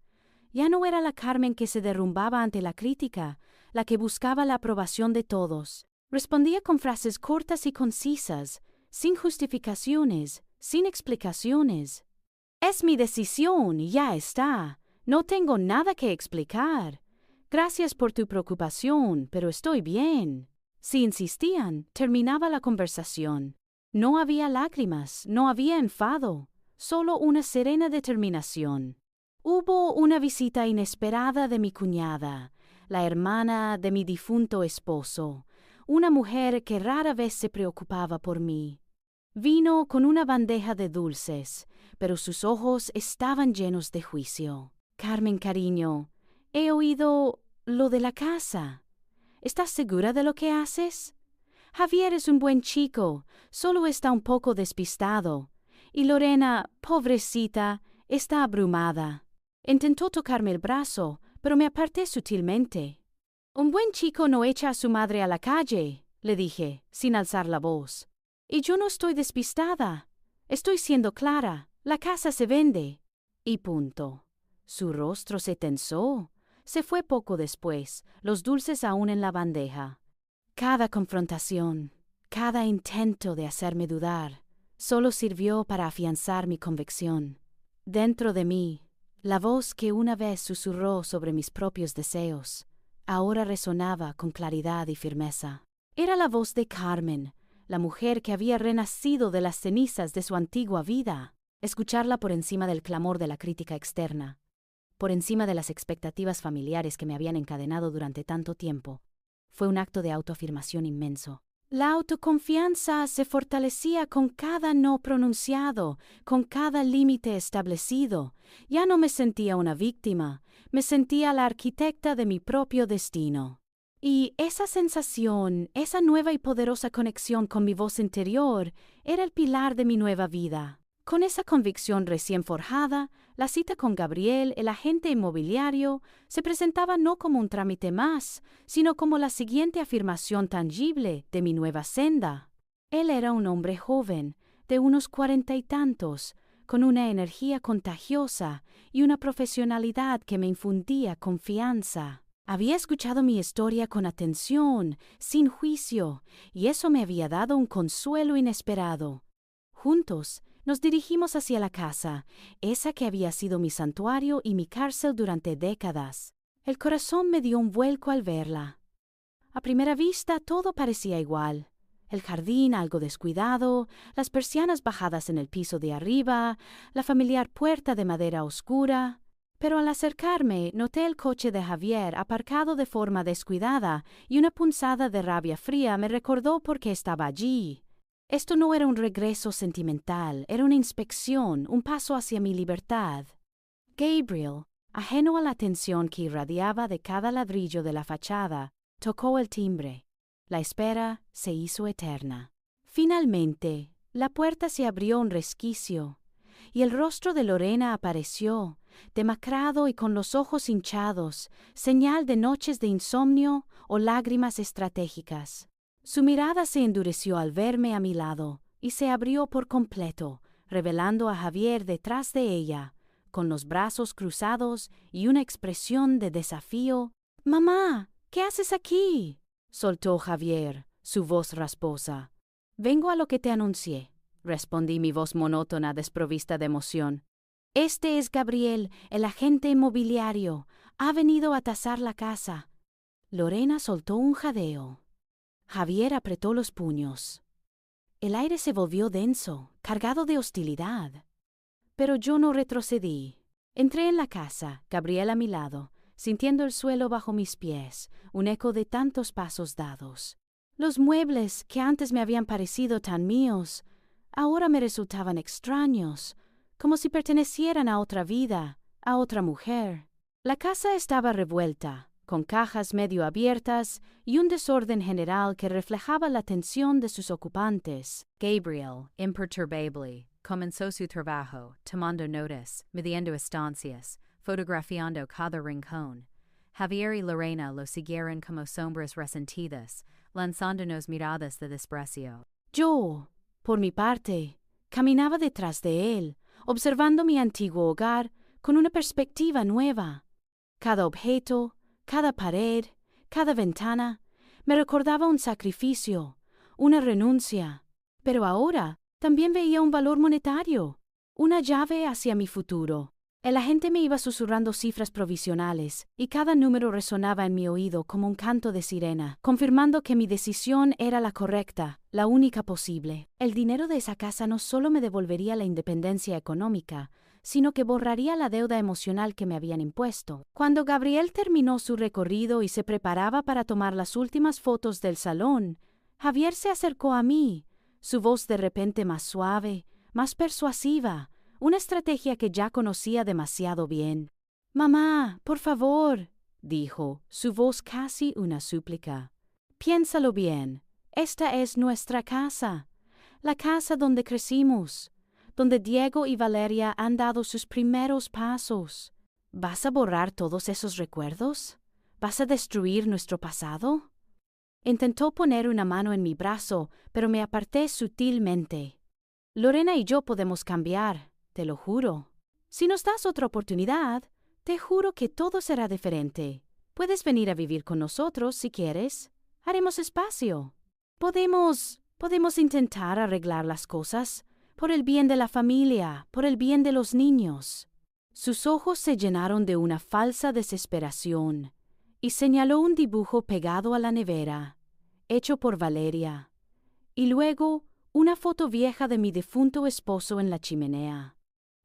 Speaker 1: Ya no era la Carmen que se derrumbaba ante la crítica, la que buscaba la aprobación de todos. Respondía con frases cortas y concisas, sin justificaciones, sin explicaciones. «Es mi decisión y ya está. No tengo nada que explicar. Gracias por tu preocupación, pero estoy bien». Si insistían, terminaba la conversación. No había lágrimas, no había enfado, solo una serena determinación. Hubo una visita inesperada de mi cuñada, la hermana de mi difunto esposo, una mujer que rara vez se preocupaba por mí. Vino con una bandeja de dulces, pero sus ojos estaban llenos de juicio. «Carmen, cariño, he oído lo de la casa. ¿Estás segura de lo que haces? Javier es un buen chico, solo está un poco despistado. Y Lorena, pobrecita, está abrumada». Intentó tocarme el brazo, pero me aparté sutilmente. «Un buen chico no echa a su madre a la calle», le dije, sin alzar la voz. «Y yo no estoy despistada. Estoy siendo clara. La casa se vende». Y punto. Su rostro se tensó. Se fue poco después, los dulces aún en la bandeja. Cada confrontación, cada intento de hacerme dudar, solo sirvió para afianzar mi convicción. Dentro de mí, la voz que una vez susurró sobre mis propios deseos, ahora resonaba con claridad y firmeza. Era la voz de Carmen, la mujer que había renacido de las cenizas de su antigua vida. Escucharla por encima del clamor de la crítica externa, por encima de las expectativas familiares que me habían encadenado durante tanto tiempo, fue un acto de autoafirmación inmenso. La autoconfianza se fortalecía con cada no pronunciado, con cada límite establecido. Ya no me sentía una víctima, me sentía la arquitecta de mi propio destino. Y esa sensación, esa nueva y poderosa conexión con mi voz interior, era el pilar de mi nueva vida. Con esa convicción recién forjada, la cita con Gabriel, el agente inmobiliario, se presentaba no como un trámite más, sino como la siguiente afirmación tangible de mi nueva senda. Él era un hombre joven, de unos 40 y tantos, con una energía contagiosa y una profesionalidad que me infundía confianza. Había escuchado mi historia con atención, sin juicio, y eso me había dado un consuelo inesperado. Juntos, nos dirigimos hacia la casa, esa que había sido mi santuario y mi cárcel durante décadas. El corazón me dio un vuelco al verla. A primera vista todo parecía igual. El jardín algo descuidado, las persianas bajadas en el piso de arriba, la familiar puerta de madera oscura. Pero al acercarme noté el coche de Javier aparcado de forma descuidada y una punzada de rabia fría me recordó por qué estaba allí. Esto no era un regreso sentimental, era una inspección, un paso hacia mi libertad. Gabriel, ajeno a la tensión que irradiaba de cada ladrillo de la fachada, tocó el timbre. La espera se hizo eterna. Finalmente, la puerta se abrió un resquicio, y el rostro de Lorena apareció, demacrado y con los ojos hinchados, señal de noches de insomnio o lágrimas estratégicas. Su mirada se endureció al verme a mi lado y se abrió por completo, revelando a Javier detrás de ella, con los brazos cruzados y una expresión de desafío. «Mamá, ¿qué haces aquí?», soltó Javier, su voz rasposa. «Vengo a lo que te anuncié», respondí mi voz monótona desprovista de emoción. «Este es Gabriel, el agente inmobiliario. Ha venido a tasar la casa». Lorena soltó un jadeo. Javier apretó los puños. El aire se volvió denso, cargado de hostilidad. Pero yo no retrocedí. Entré en la casa, Gabriel a mi lado, sintiendo el suelo bajo mis pies, un eco de tantos pasos dados. Los muebles, que antes me habían parecido tan míos, ahora me resultaban extraños, como si pertenecieran a otra vida, a otra mujer. La casa estaba revuelta, con cajas medio abiertas y un desorden general que reflejaba la tensión de sus ocupantes.
Speaker 2: Gabriel, imperturbably, comenzó su trabajo, tomando notas, midiendo estancias, fotografiando cada rincón. Javier y Lorena lo siguieron como sombras resentidas, lanzándonos miradas de desprecio.
Speaker 1: Yo, por mi parte, caminaba detrás de él, observando mi antiguo hogar con una perspectiva nueva. Cada objeto, cada pared, cada ventana, me recordaba un sacrificio, una renuncia. Pero ahora también veía un valor monetario, una llave hacia mi futuro. El agente me iba susurrando cifras provisionales, y cada número resonaba en mi oído como un canto de sirena, confirmando que mi decisión era la correcta, la única posible. El dinero de esa casa no solo me devolvería la independencia económica, sino que borraría la deuda emocional que me habían impuesto. Cuando Gabriel terminó su recorrido y se preparaba para tomar las últimas fotos del salón, Javier se acercó a mí, su voz de repente más suave, más persuasiva, una estrategia que ya conocía demasiado bien. «Mamá, por favor», dijo, su voz casi una súplica. «Piénsalo bien, esta es nuestra casa, la casa donde crecimos, donde Diego y Valeria han dado sus primeros pasos. ¿Vas a borrar todos esos recuerdos? ¿Vas a destruir nuestro pasado?» Intentó poner una mano en mi brazo, pero me aparté sutilmente. «Lorena y yo podemos cambiar, te lo juro. Si nos das otra oportunidad, te juro que todo será diferente. Puedes venir a vivir con nosotros si quieres. Haremos espacio. Podemos intentar arreglar las cosas, por el bien de la familia, por el bien de los niños». Sus ojos se llenaron de una falsa desesperación y señaló un dibujo pegado a la nevera, hecho por Valeria, y luego una foto vieja de mi difunto esposo en la chimenea.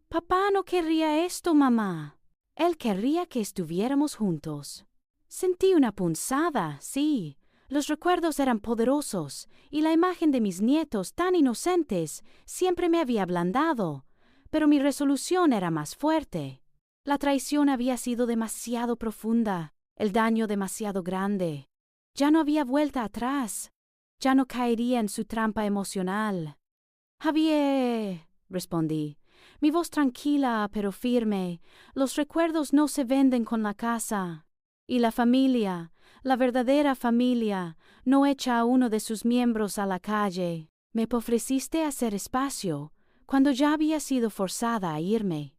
Speaker 1: «Papá no querría esto, mamá. Él querría que estuviéramos juntos». Sentí una punzada, sí, Los recuerdos eran poderosos, y la imagen de mis nietos tan inocentes siempre me había ablandado, pero mi resolución era más fuerte. La traición había sido demasiado profunda, el daño demasiado grande. Ya no había vuelta atrás. Ya no caería en su trampa emocional. Javier, respondí, mi voz tranquila pero firme, los recuerdos no se venden con la casa. Y la familia, la verdadera familia, no echa a uno de sus miembros a la calle. Me ofreciste hacer espacio, cuando ya había sido forzada a irme.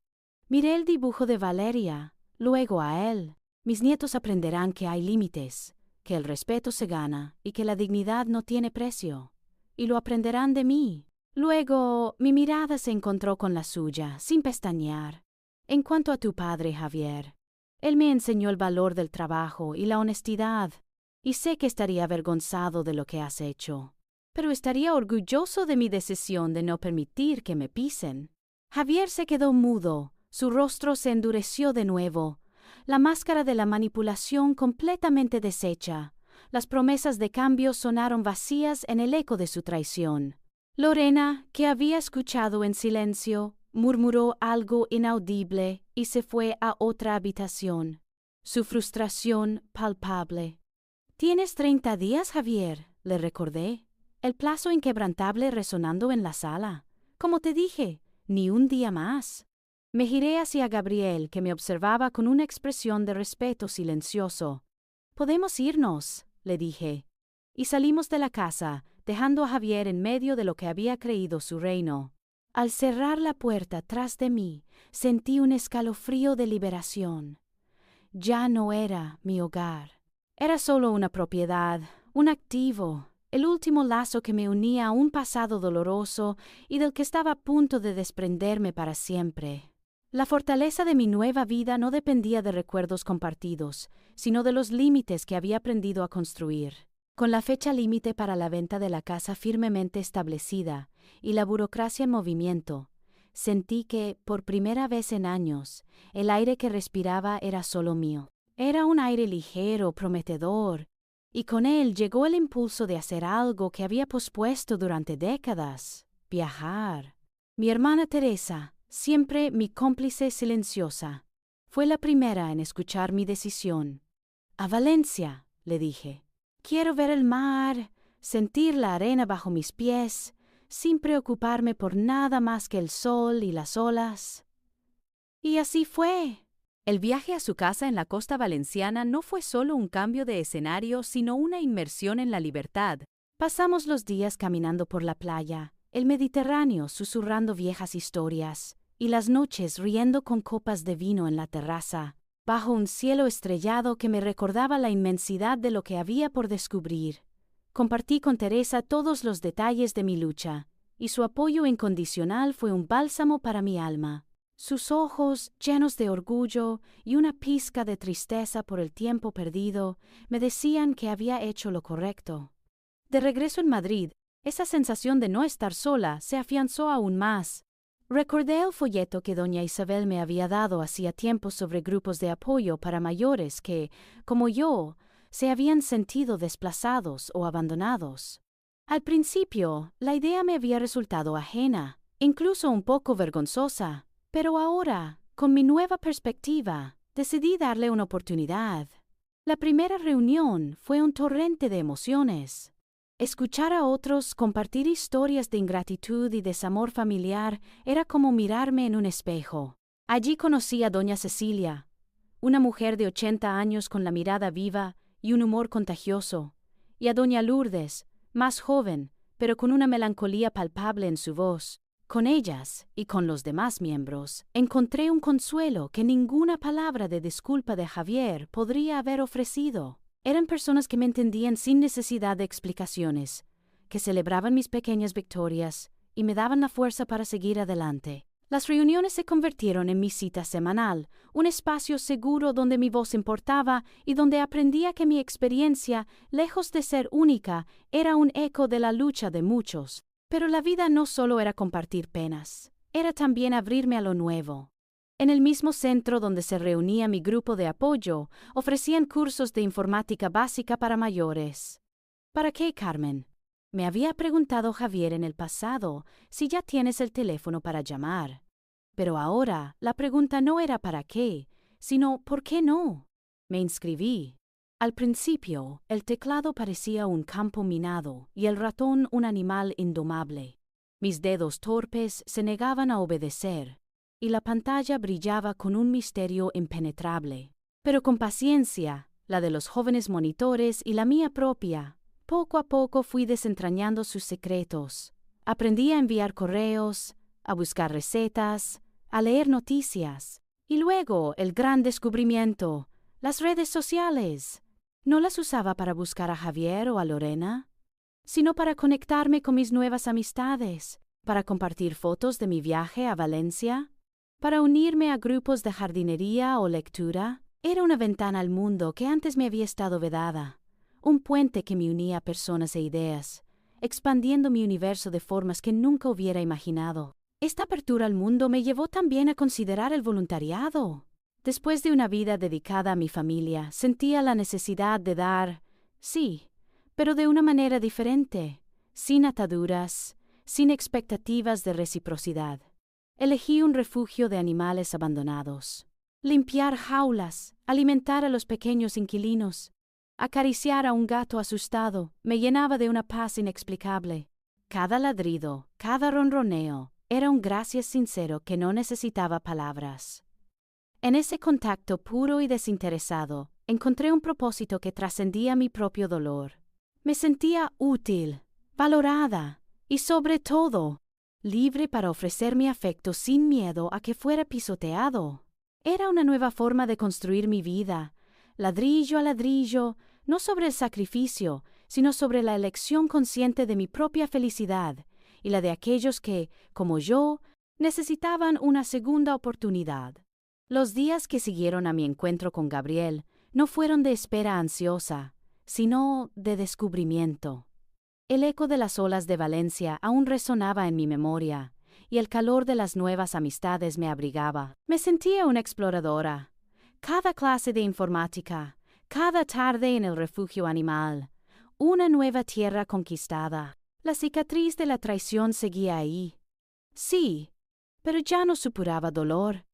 Speaker 1: Miré el dibujo de Valeria, luego a él. Mis nietos aprenderán que hay límites, que el respeto se gana y que la dignidad no tiene precio. Y lo aprenderán de mí. Luego, mi mirada se encontró con la suya, sin pestañear. En cuanto a tu padre, Javier, él me enseñó el valor del trabajo y la honestidad, y sé que estaría avergonzado de lo que has hecho, pero estaría orgulloso de mi decisión de no permitir que me pisen. Javier se quedó mudo, su rostro se endureció de nuevo, la máscara de la manipulación completamente deshecha, las promesas de cambio sonaron vacías en el eco de su traición. Lorena, que había escuchado en silencio, murmuró algo inaudible y se fue a otra habitación. Su frustración palpable. «Tienes 30 días, Javier», le recordé, el plazo inquebrantable resonando en la sala. Como te dije, ni un día más. Me giré hacia Gabriel, que me observaba con una expresión de respeto silencioso. «Podemos irnos», le dije. Y salimos de la casa, dejando a Javier en medio de lo que había creído su reino. Al cerrar la puerta tras de mí, sentí un escalofrío de liberación. Ya no era mi hogar. Era solo una propiedad, un activo, el último lazo que me unía a un pasado doloroso y del que estaba a punto de desprenderme para siempre. La fortaleza de mi nueva vida no dependía de recuerdos compartidos, sino de los límites que había aprendido a construir. Con la fecha límite para la venta de la casa firmemente establecida y la burocracia en movimiento, sentí que, por primera vez en años, el aire que respiraba era solo mío. Era un aire ligero, prometedor, y con él llegó el impulso de hacer algo que había pospuesto durante décadas: viajar. Mi hermana Teresa, siempre mi cómplice silenciosa, fue la primera en escuchar mi decisión. «A Valencia», le dije. «Quiero ver el mar, sentir la arena bajo mis pies, sin preocuparme por nada más que el sol y las olas». Y así fue.
Speaker 2: El viaje a su casa en la costa valenciana no fue solo un cambio de escenario, sino una inmersión en la libertad.
Speaker 1: Pasamos los días caminando por la playa, el Mediterráneo susurrando viejas historias, y las noches riendo con copas de vino en la terraza, bajo un cielo estrellado que me recordaba la inmensidad de lo que había por descubrir. Compartí con Teresa todos los detalles de mi lucha, y su apoyo incondicional fue un bálsamo para mi alma. Sus ojos, llenos de orgullo y una pizca de tristeza por el tiempo perdido, me decían que había hecho lo correcto. De regreso en Madrid, esa sensación de no estar sola se afianzó aún más. Recordé el folleto que doña Isabel me había dado hacía tiempo sobre grupos de apoyo para mayores que, como yo, se habían sentido desplazados o abandonados. Al principio, la idea me había resultado ajena, incluso un poco vergonzosa, pero ahora, con mi nueva perspectiva, decidí darle una oportunidad. La primera reunión fue un torrente de emociones. Escuchar a otros compartir historias de ingratitud y desamor familiar era como mirarme en un espejo. Allí conocí a doña Cecilia, una mujer de 80 años con la mirada viva y un humor contagioso, y a doña Lourdes, más joven, pero con una melancolía palpable en su voz. Con ellas, y con los demás miembros, encontré un consuelo que ninguna palabra de disculpa de Javier podría haber ofrecido. Eran personas que me entendían sin necesidad de explicaciones, que celebraban mis pequeñas victorias y me daban la fuerza para seguir adelante. Las reuniones se convirtieron en mi cita semanal, un espacio seguro donde mi voz importaba y donde aprendía que mi experiencia, lejos de ser única, era un eco de la lucha de muchos. Pero la vida no solo era compartir penas, era también abrirme a lo nuevo. En el mismo centro donde se reunía mi grupo de apoyo, ofrecían cursos de informática básica para mayores. ¿Para qué, Carmen? Me había preguntado Javier en el pasado si ya tienes el teléfono para llamar. Pero ahora la pregunta no era para qué, sino ¿por qué no? Me inscribí. Al principio, el teclado parecía un campo minado y el ratón un animal indomable. Mis dedos torpes se negaban a obedecer, y la pantalla brillaba con un misterio impenetrable. Pero con paciencia, la de los jóvenes monitores y la mía propia, poco a poco fui desentrañando sus secretos. Aprendí a enviar correos, a buscar recetas, a leer noticias. Y luego el gran descubrimiento, las redes sociales. No las usaba para buscar a Javier o a Lorena, sino para conectarme con mis nuevas amistades, para compartir fotos de mi viaje a Valencia, para unirme a grupos de jardinería o lectura. Era una ventana al mundo que antes me había estado vedada, un puente que me unía a personas e ideas, expandiendo mi universo de formas que nunca hubiera imaginado. Esta apertura al mundo me llevó también a considerar el voluntariado. Después de una vida dedicada a mi familia, sentía la necesidad de dar, sí, pero de una manera diferente, sin ataduras, sin expectativas de reciprocidad. Elegí un refugio de animales abandonados. Limpiar jaulas, alimentar a los pequeños inquilinos, acariciar a un gato asustado, me llenaba de una paz inexplicable. Cada ladrido, cada ronroneo, era un gracias sincero que no necesitaba palabras. En ese contacto puro y desinteresado, encontré un propósito que trascendía mi propio dolor. Me sentía útil, valorada y, sobre todo, libre para ofrecer mi afecto sin miedo a que fuera pisoteado. Era una nueva forma de construir mi vida, ladrillo a ladrillo, no sobre el sacrificio, sino sobre la elección consciente de mi propia felicidad y la de aquellos que, como yo, necesitaban una segunda oportunidad. Los días que siguieron a mi encuentro con Gabriel no fueron de espera ansiosa, sino de descubrimiento. El eco de las olas de Valencia aún resonaba en mi memoria, y el calor de las nuevas amistades me abrigaba. Me sentía una exploradora. Cada clase de informática, cada tarde en el refugio animal, una nueva tierra conquistada. La cicatriz de la traición seguía ahí. Sí, pero ya no supuraba dolor.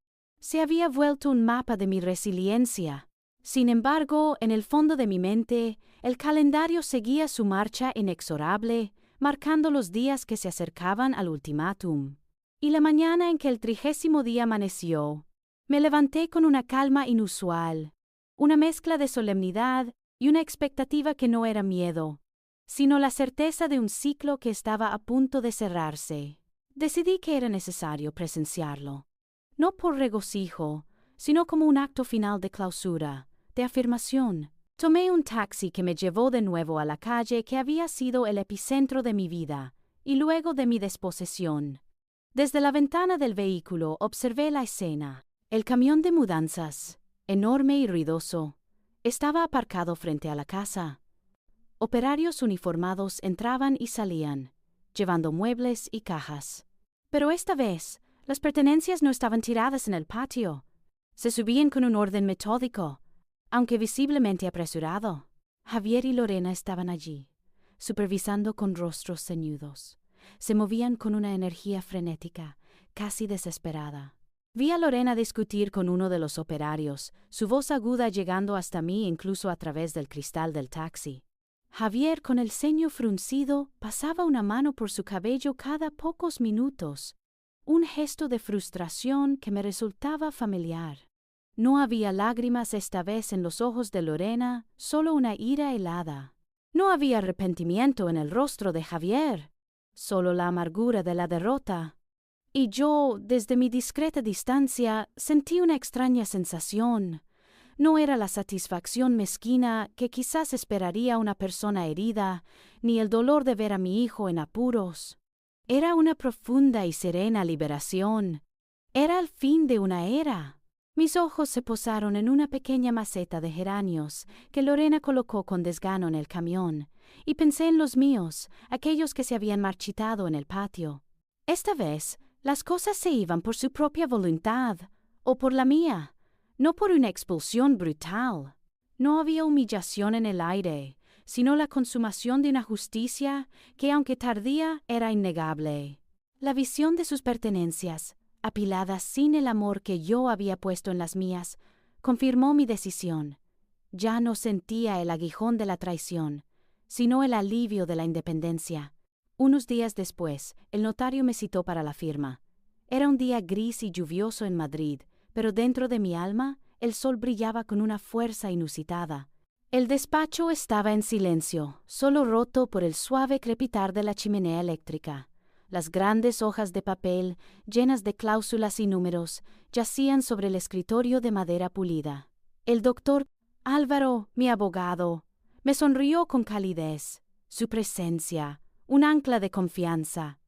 Speaker 1: Se había vuelto un mapa de mi resiliencia. Sin embargo, en el fondo de mi mente, el calendario seguía su marcha inexorable, marcando los días que se acercaban al ultimátum. Y la mañana en que el 30º día amaneció, me levanté con una calma inusual, una mezcla de solemnidad y una expectativa que no era miedo, sino la certeza de un ciclo que estaba a punto de cerrarse. Decidí que era necesario presenciarlo, no por regocijo, sino como un acto final de clausura, de afirmación. Tomé un taxi que me llevó de nuevo a la calle que había sido el epicentro de mi vida, y luego de mi desposesión. Desde la ventana del vehículo observé la escena. El camión de mudanzas, enorme y ruidoso, estaba aparcado frente a la casa. Operarios uniformados entraban y salían, llevando muebles y cajas. Pero esta vez, las pertenencias no estaban tiradas en el patio. Se subían con un orden metódico, aunque visiblemente apresurado. Javier y Lorena estaban allí, supervisando con rostros ceñudos. Se movían con una energía frenética, casi desesperada. Vi a Lorena discutir con uno de los operarios, su voz aguda llegando hasta mí incluso a través del cristal del taxi. Javier, con el ceño fruncido, pasaba una mano por su cabello cada pocos minutos, un gesto de frustración que me resultaba familiar. No había lágrimas esta vez en los ojos de Lorena, solo una ira helada. No había arrepentimiento en el rostro de Javier, solo la amargura de la derrota. Y yo, desde mi discreta distancia, sentí una extraña sensación. No era la satisfacción mezquina que quizás esperaría una persona herida, ni el dolor de ver a mi hijo en apuros. Era una profunda y serena liberación. Era el fin de una era. Mis ojos se posaron en una pequeña maceta de geranios que Lorena colocó con desgano en el camión, y pensé en los míos, aquellos que se habían marchitado en el patio. Esta vez, las cosas se iban por su propia voluntad, o por la mía, no por una expulsión brutal. No había humillación en el aire, sino la consumación de una justicia que, aunque tardía, era innegable. La visión de sus pertenencias, apiladas sin el amor que yo había puesto en las mías, confirmó mi decisión. Ya no sentía el aguijón de la traición, sino el alivio de la independencia. Unos días después, el notario me citó para la firma. Era un día gris y lluvioso en Madrid, pero dentro de mi alma, el sol brillaba con una fuerza inusitada. El despacho estaba en silencio, solo roto por el suave crepitar de la chimenea eléctrica. Las grandes hojas de papel, llenas de cláusulas y números, yacían sobre el escritorio de madera pulida. El doctor Álvaro, mi abogado, me sonrió con calidez. Su presencia, un ancla de confianza.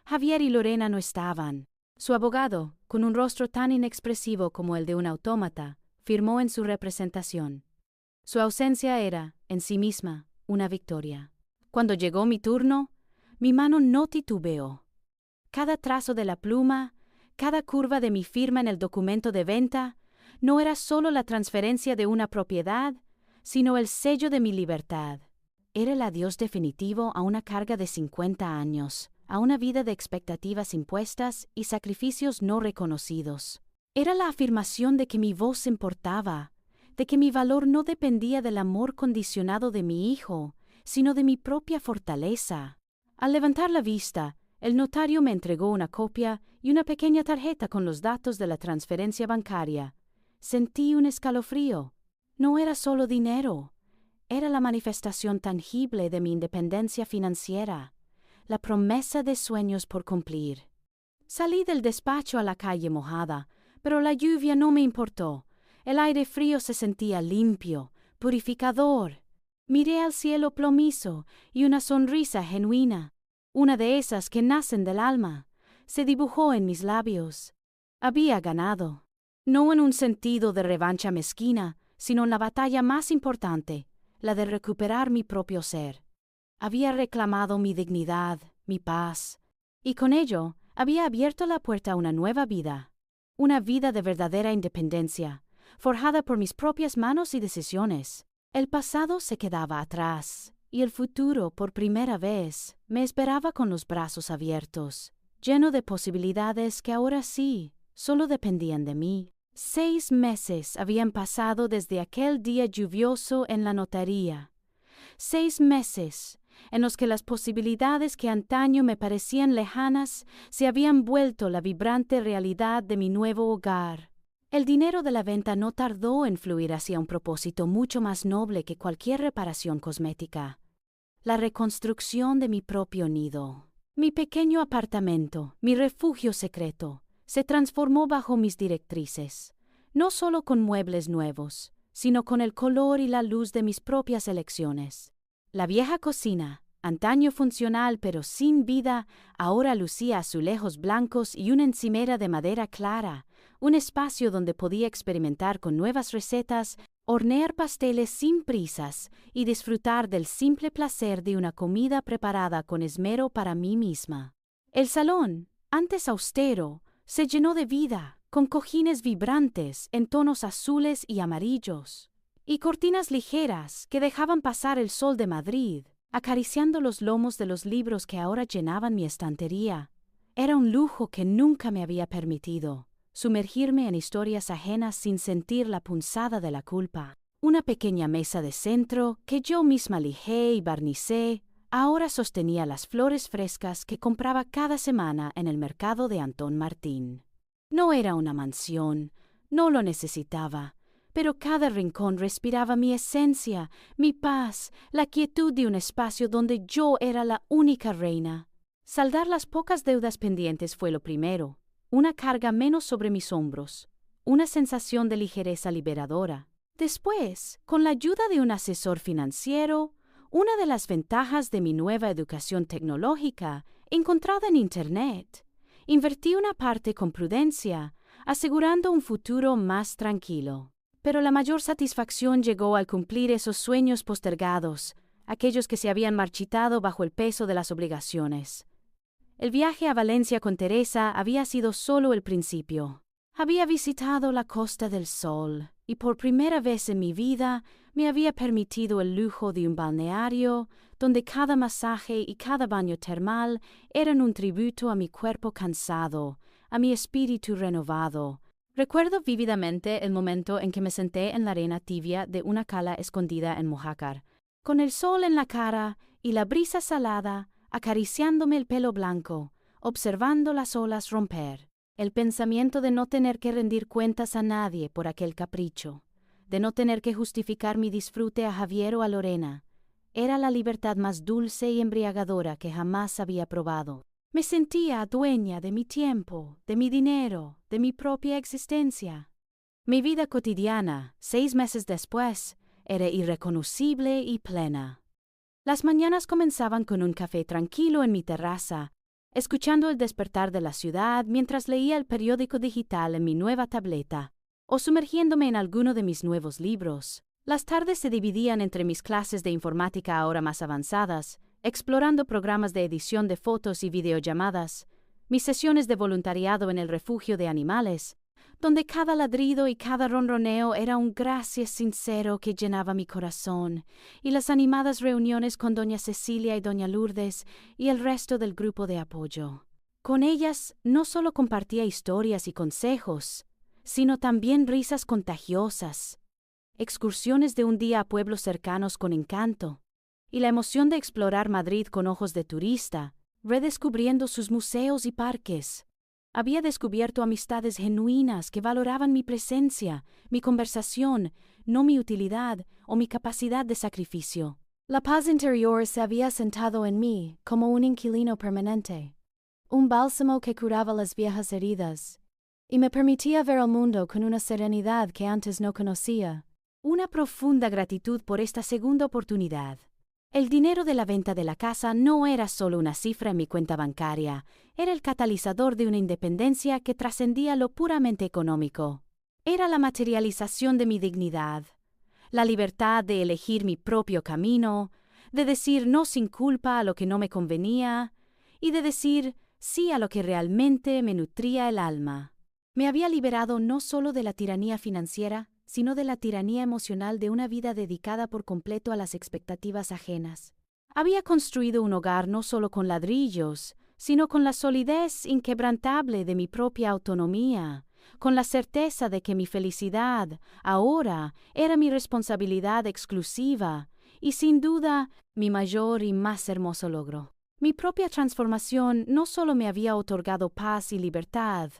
Speaker 1: Javier y Lorena no estaban. Su abogado, con un rostro tan inexpresivo como el de un autómata, firmó en su representación. Su ausencia era, en sí misma, una victoria. Cuando llegó mi turno, mi mano no titubeó. Cada trazo de la pluma, cada curva de mi firma en el documento de venta, no era solo la transferencia de una propiedad, sino el sello de mi libertad. Era el adiós definitivo a una carga de 50 años, a una vida de expectativas impuestas y sacrificios no reconocidos. Era la afirmación de que mi voz importaba, de que mi valor no dependía del amor condicionado de mi hijo, sino de mi propia fortaleza. Al levantar la vista, el notario me entregó una copia y una pequeña tarjeta con los datos de la transferencia bancaria. Sentí un escalofrío. No era solo dinero, era la manifestación tangible de mi independencia financiera, la promesa de sueños por cumplir. Salí del despacho a la calle mojada, pero la lluvia no me importó. El aire frío se sentía limpio, purificador. Miré al cielo plomizo y una sonrisa genuina, una de esas que nacen del alma, se dibujó en mis labios. Había ganado, no en un sentido de revancha mezquina, sino en la batalla más importante, la de recuperar mi propio ser. Había reclamado mi dignidad, mi paz, y con ello había abierto la puerta a una nueva vida, una vida de verdadera independencia, forjada por mis propias manos y decisiones. El pasado se quedaba atrás, y el futuro, por primera vez, me esperaba con los brazos abiertos, lleno de posibilidades que ahora sí, solo dependían de mí. 6 meses habían pasado desde aquel día lluvioso en la notaría. 6 meses en los que las posibilidades que antaño me parecían lejanas se habían vuelto la vibrante realidad de mi nuevo hogar. El dinero de la venta no tardó en fluir hacia un propósito mucho más noble que cualquier reparación cosmética: la reconstrucción de mi propio nido. Mi pequeño apartamento, mi refugio secreto, se transformó bajo mis directrices, no solo con muebles nuevos, sino con el color y la luz de mis propias elecciones. La vieja cocina, antaño funcional pero sin vida, ahora lucía azulejos blancos y una encimera de madera clara, un espacio donde podía experimentar con nuevas recetas, hornear pasteles sin prisas y disfrutar del simple placer de una comida preparada con esmero para mí misma. El salón, antes austero, se llenó de vida, con cojines vibrantes en tonos azules y amarillos, y cortinas ligeras que dejaban pasar el sol de Madrid, acariciando los lomos de los libros que ahora llenaban mi estantería. Era un lujo que nunca me había permitido, sumergirme en historias ajenas sin sentir la punzada de la culpa. Una pequeña mesa de centro que yo misma lijé y barnicé, ahora sostenía las flores frescas que compraba cada semana en el mercado de Antón Martín. No era una mansión, no lo necesitaba, pero cada rincón respiraba mi esencia, mi paz, la quietud de un espacio donde yo era la única reina. Saldar las pocas deudas pendientes fue lo primero, una carga menos sobre mis hombros, una sensación de ligereza liberadora. Después, con la ayuda de un asesor financiero, una de las ventajas de mi nueva educación tecnológica, encontrada en Internet, invertí una parte con prudencia, asegurando un futuro más tranquilo. Pero la mayor satisfacción llegó al cumplir esos sueños postergados, aquellos que se habían marchitado bajo el peso de las obligaciones. El viaje a Valencia con Teresa había sido solo el principio. Había visitado la Costa del Sol y por primera vez en mi vida me había permitido el lujo de un balneario, donde cada masaje y cada baño termal eran un tributo a mi cuerpo cansado, a mi espíritu renovado. Recuerdo vívidamente el momento en que me senté en la arena tibia de una cala escondida en Mojácar, con el sol en la cara y la brisa salada acariciándome el pelo blanco, observando las olas romper. El pensamiento de no tener que rendir cuentas a nadie por aquel capricho, de no tener que justificar mi disfrute a Javier o a Lorena, era la libertad más dulce y embriagadora que jamás había probado. Me sentía dueña de mi tiempo, de mi dinero, de mi propia existencia. Mi vida cotidiana, 6 meses después, era irreconocible y plena. Las mañanas comenzaban con un café tranquilo en mi terraza, escuchando el despertar de la ciudad mientras leía el periódico digital en mi nueva tableta, o sumergiéndome en alguno de mis nuevos libros. Las tardes se dividían entre mis clases de informática ahora más avanzadas, explorando programas de edición de fotos y videollamadas, mis sesiones de voluntariado en el refugio de animales, donde cada ladrido y cada ronroneo era un gracias sincero que llenaba mi corazón, y las animadas reuniones con doña Cecilia y doña Lourdes y el resto del grupo de apoyo. Con ellas no solo compartía historias y consejos, sino también risas contagiosas, excursiones de un día a pueblos cercanos con encanto, y la emoción de explorar Madrid con ojos de turista, redescubriendo sus museos y parques. Había descubierto amistades genuinas que valoraban mi presencia, mi conversación, no mi utilidad o mi capacidad de sacrificio. La paz interior se había sentado en mí como un inquilino permanente, un bálsamo que curaba las viejas heridas, y me permitía ver el mundo con una serenidad que antes no conocía. Una profunda gratitud por esta segunda oportunidad. El dinero de la venta de la casa no era solo una cifra en mi cuenta bancaria, era el catalizador de una independencia que trascendía lo puramente económico. Era la materialización de mi dignidad, la libertad de elegir mi propio camino, de decir no sin culpa a lo que no me convenía y de decir sí a lo que realmente me nutría el alma. Me había liberado no solo de la tiranía financiera, sino de la tiranía emocional de una vida dedicada por completo a las expectativas ajenas. Había construido un hogar no solo con ladrillos, sino con la solidez inquebrantable de mi propia autonomía, con la certeza de que mi felicidad, ahora, era mi responsabilidad exclusiva y, sin duda, mi mayor y más hermoso logro. Mi propia transformación no solo me había otorgado paz y libertad,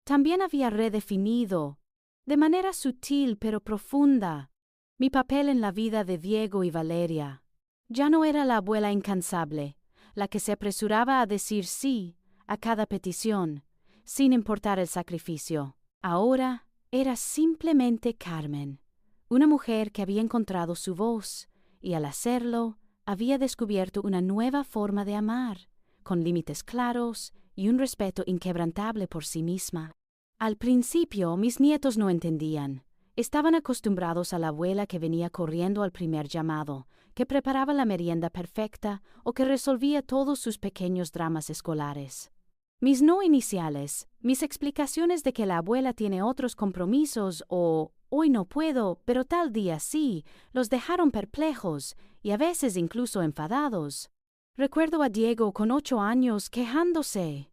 Speaker 1: también había redefinido, de manera sutil pero profunda, mi papel en la vida de Diego y Valeria. Ya no era la abuela incansable, la que se apresuraba a decir sí a cada petición, sin importar el sacrificio. Ahora era simplemente Carmen, una mujer que había encontrado su voz, y al hacerlo, había descubierto una nueva forma de amar, con límites claros y un respeto inquebrantable por sí misma. Al principio, mis nietos no entendían. Estaban acostumbrados a la abuela que venía corriendo al primer llamado, que preparaba la merienda perfecta o que resolvía todos sus pequeños dramas escolares. Mis no iniciales, mis explicaciones de que la abuela tiene otros compromisos o hoy no puedo, pero tal día sí, los dejaron perplejos y a veces incluso enfadados. Recuerdo a Diego con 8 años quejándose.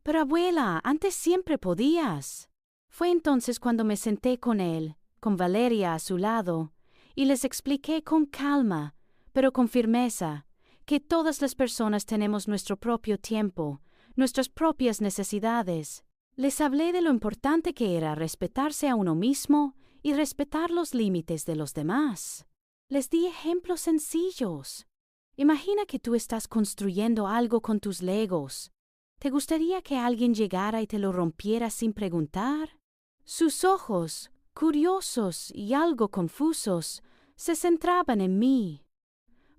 Speaker 1: Pero abuela, antes siempre podías. Fue entonces cuando me senté con él, con Valeria a su lado, y les expliqué con calma, pero con firmeza, que todas las personas tenemos nuestro propio tiempo, nuestras propias necesidades. Les hablé de lo importante que era respetarse a uno mismo y respetar los límites de los demás. Les di ejemplos sencillos. Imagina que tú estás construyendo algo con tus legos. ¿Te gustaría que alguien llegara y te lo rompiera sin preguntar? Sus ojos, curiosos y algo confusos, se centraban en mí.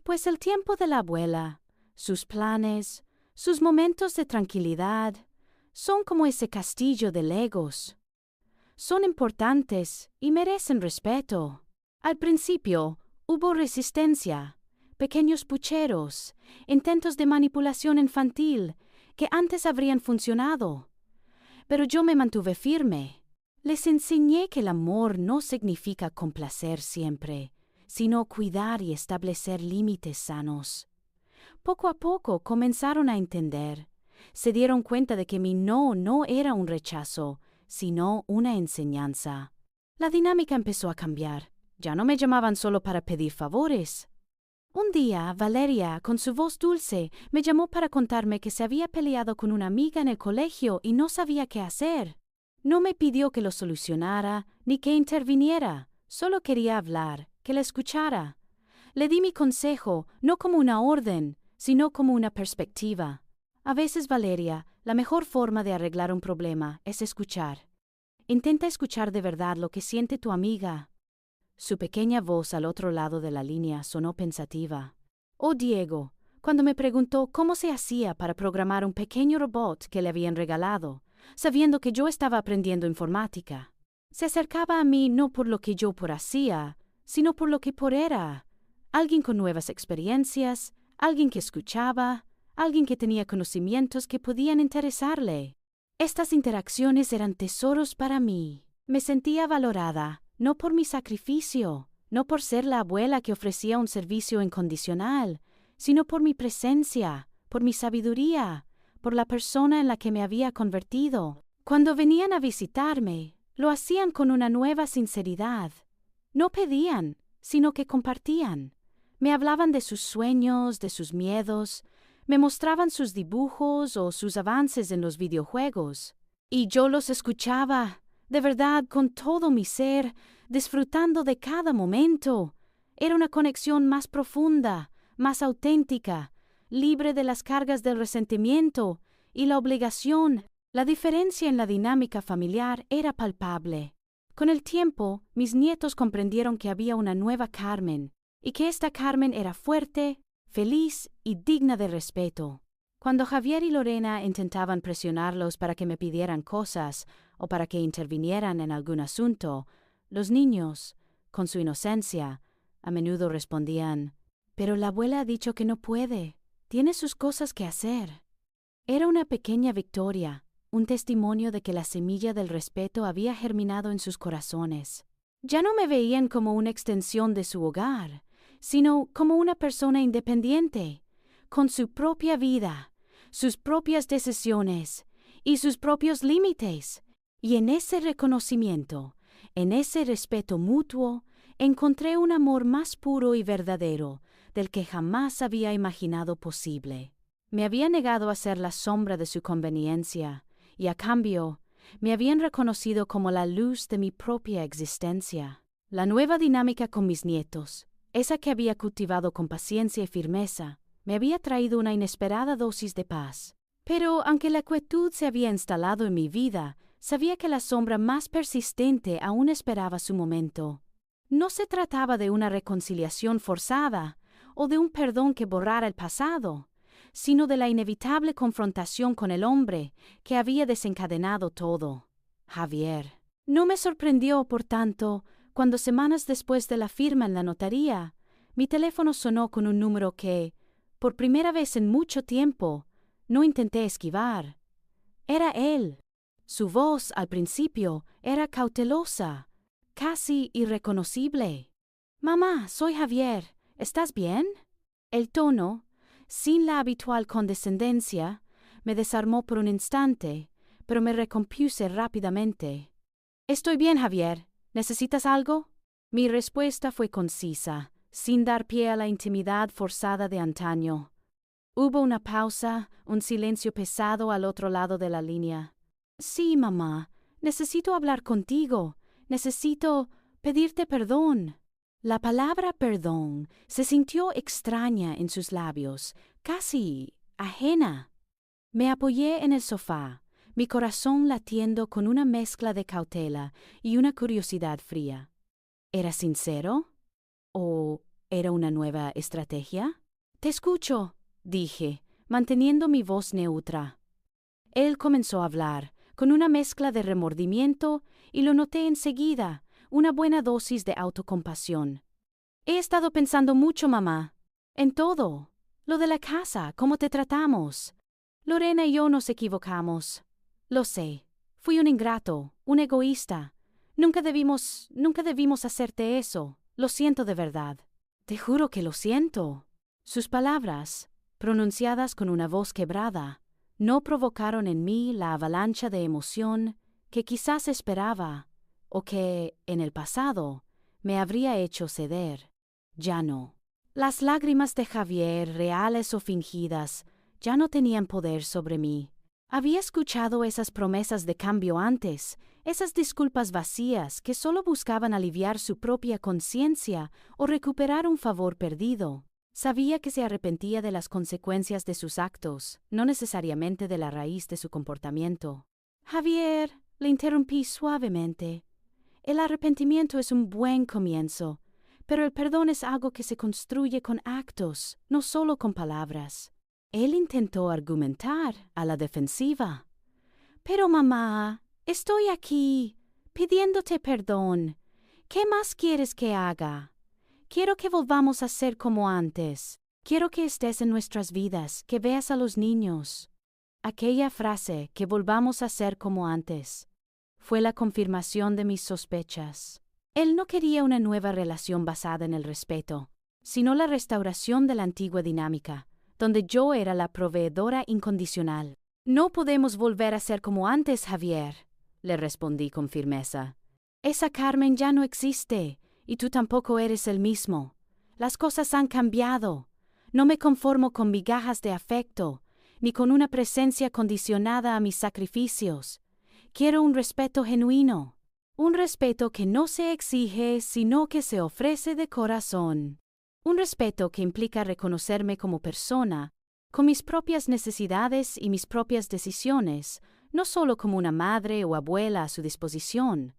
Speaker 1: Pues el tiempo de la abuela, sus planes, sus momentos de tranquilidad, son como ese castillo de legos. Son importantes y merecen respeto. Al principio hubo resistencia, pequeños pucheros, intentos de manipulación infantil, que antes habrían funcionado. Pero yo me mantuve firme. Les enseñé que el amor no significa complacer siempre, sino cuidar y establecer límites sanos. Poco a poco comenzaron a entender. Se dieron cuenta de que mi no era un rechazo, sino una enseñanza. La dinámica empezó a cambiar. Ya no me llamaban solo para pedir favores. Un día, Valeria, con su voz dulce, me llamó para contarme que se había peleado con una amiga en el colegio y no sabía qué hacer. No me pidió que lo solucionara, ni que interviniera. Solo quería hablar, que la escuchara. Le di mi consejo, no como una orden, sino como una perspectiva. A veces, Valeria, la mejor forma de arreglar un problema es escuchar. Intenta escuchar de verdad lo que siente tu amiga. Su pequeña voz al otro lado de la línea sonó pensativa. Oh, Diego, cuando me preguntó cómo se hacía para programar un pequeño robot que le habían regalado, sabiendo que yo estaba aprendiendo informática. Se acercaba a mí no por lo que yo hacía, sino por lo que era. Alguien con nuevas experiencias, alguien que escuchaba, alguien que tenía conocimientos que podían interesarle. Estas interacciones eran tesoros para mí. Me sentía valorada, no por mi sacrificio, no por ser la abuela que ofrecía un servicio incondicional, sino por mi presencia, por mi sabiduría, por la persona en la que me había convertido. Cuando venían a visitarme, lo hacían con una nueva sinceridad. No pedían, sino que compartían. Me hablaban de sus sueños, de sus miedos, me mostraban sus dibujos o sus avances en los videojuegos. Y yo los escuchaba, de verdad, con todo mi ser, disfrutando de cada momento. Era una conexión más profunda, más auténtica, libre de las cargas del resentimiento y la obligación. La diferencia en la dinámica familiar era palpable. Con el tiempo, mis nietos comprendieron que había una nueva Carmen, y que esta Carmen era fuerte, feliz y digna de respeto. Cuando Javier y Lorena intentaban presionarlos para que me pidieran cosas o para que intervinieran en algún asunto, los niños, con su inocencia, a menudo respondían: «Pero la abuela ha dicho que no puede, tiene sus cosas que hacer». Era una pequeña victoria, un testimonio de que la semilla del respeto había germinado en sus corazones. Ya no me veían como una extensión de su hogar, sino como una persona independiente, con su propia vida, sus propias decisiones y sus propios límites. Y en ese reconocimiento, en ese respeto mutuo, encontré un amor más puro y verdadero del que jamás había imaginado posible. Me había negado a ser la sombra de su conveniencia, y a cambio, me habían reconocido como la luz de mi propia existencia. La nueva dinámica con mis nietos, esa que había cultivado con paciencia y firmeza, me había traído una inesperada dosis de paz. Pero aunque la quietud se había instalado en mi vida, sabía que la sombra más persistente aún esperaba su momento. No se trataba de una reconciliación forzada o de un perdón que borrara el pasado, sino de la inevitable confrontación con el hombre que había desencadenado todo, Javier. No me sorprendió, por tanto, cuando semanas después de la firma en la notaría, mi teléfono sonó con un número que, por primera vez en mucho tiempo, no intenté esquivar. Era él. Su voz, al principio, era cautelosa, casi irreconocible. «Mamá, soy Javier. ¿Estás bien?» El tono, sin la habitual condescendencia, me desarmó por un instante, pero me recompuse rápidamente. «Estoy bien, Javier. ¿Necesitas algo?» Mi respuesta fue concisa, sin dar pie a la intimidad forzada de antaño. Hubo una pausa, un silencio pesado al otro lado de la línea. «Sí, mamá. Necesito hablar contigo. Necesito pedirte perdón». La palabra perdón se sintió extraña en sus labios, casi ajena. Me apoyé en el sofá, mi corazón latiendo con una mezcla de cautela y una curiosidad fría. ¿Era sincero? ¿O era una nueva estrategia? «Te escucho», dije, manteniendo mi voz neutra. Él comenzó a hablar, con una mezcla de remordimiento, y lo noté enseguida, una buena dosis de autocompasión. «He estado pensando mucho, mamá. En todo. Lo de la casa, cómo te tratamos. Lorena y yo nos equivocamos. Lo sé. Fui un ingrato, un egoísta. Nunca debimos hacerte eso. Lo siento de verdad. Te juro que lo siento. Sus palabras, pronunciadas con una voz quebrada, no provocaron en mí la avalancha de emoción que quizás esperaba, o que, en el pasado, me habría hecho ceder. Ya no. Las lágrimas de Javier, reales o fingidas, ya no tenían poder sobre mí. Había escuchado esas promesas de cambio antes, esas disculpas vacías que solo buscaban aliviar su propia conciencia o recuperar un favor perdido. Sabía que se arrepentía de las consecuencias de sus actos, no necesariamente de la raíz de su comportamiento. Javier, le interrumpí suavemente. El arrepentimiento es un buen comienzo, pero el perdón es algo que se construye con actos, no solo con palabras. Él intentó argumentar a la defensiva. Pero mamá, estoy aquí, pidiéndote perdón. ¿Qué más quieres que haga? Quiero que volvamos a ser como antes. Quiero que estés en nuestras vidas, que veas a los niños. Aquella frase, que volvamos a ser como antes, fue la confirmación de mis sospechas. Él no quería una nueva relación basada en el respeto, sino la restauración de la antigua dinámica, donde yo era la proveedora incondicional. No podemos volver a ser como antes, Javier, le respondí con firmeza. Esa Carmen ya no existe, y tú tampoco eres el mismo. Las cosas han cambiado. No me conformo con migajas de afecto, ni con una presencia condicionada a mis sacrificios. Quiero un respeto genuino, un respeto que no se exige, sino que se ofrece de corazón. Un respeto que implica reconocerme como persona, con mis propias necesidades y mis propias decisiones, no solo como una madre o abuela a su disposición.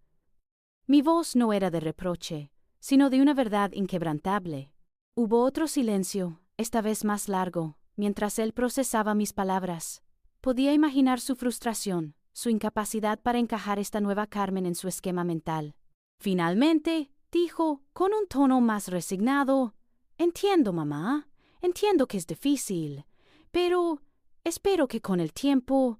Speaker 1: Mi voz no era de reproche, sino de una verdad inquebrantable. Hubo otro silencio, esta vez más largo, mientras él procesaba mis palabras. Podía imaginar su frustración, su incapacidad para encajar esta nueva Carmen en su esquema mental. Finalmente, dijo, con un tono más resignado: «Entiendo, mamá, entiendo que es difícil, pero espero que con el tiempo,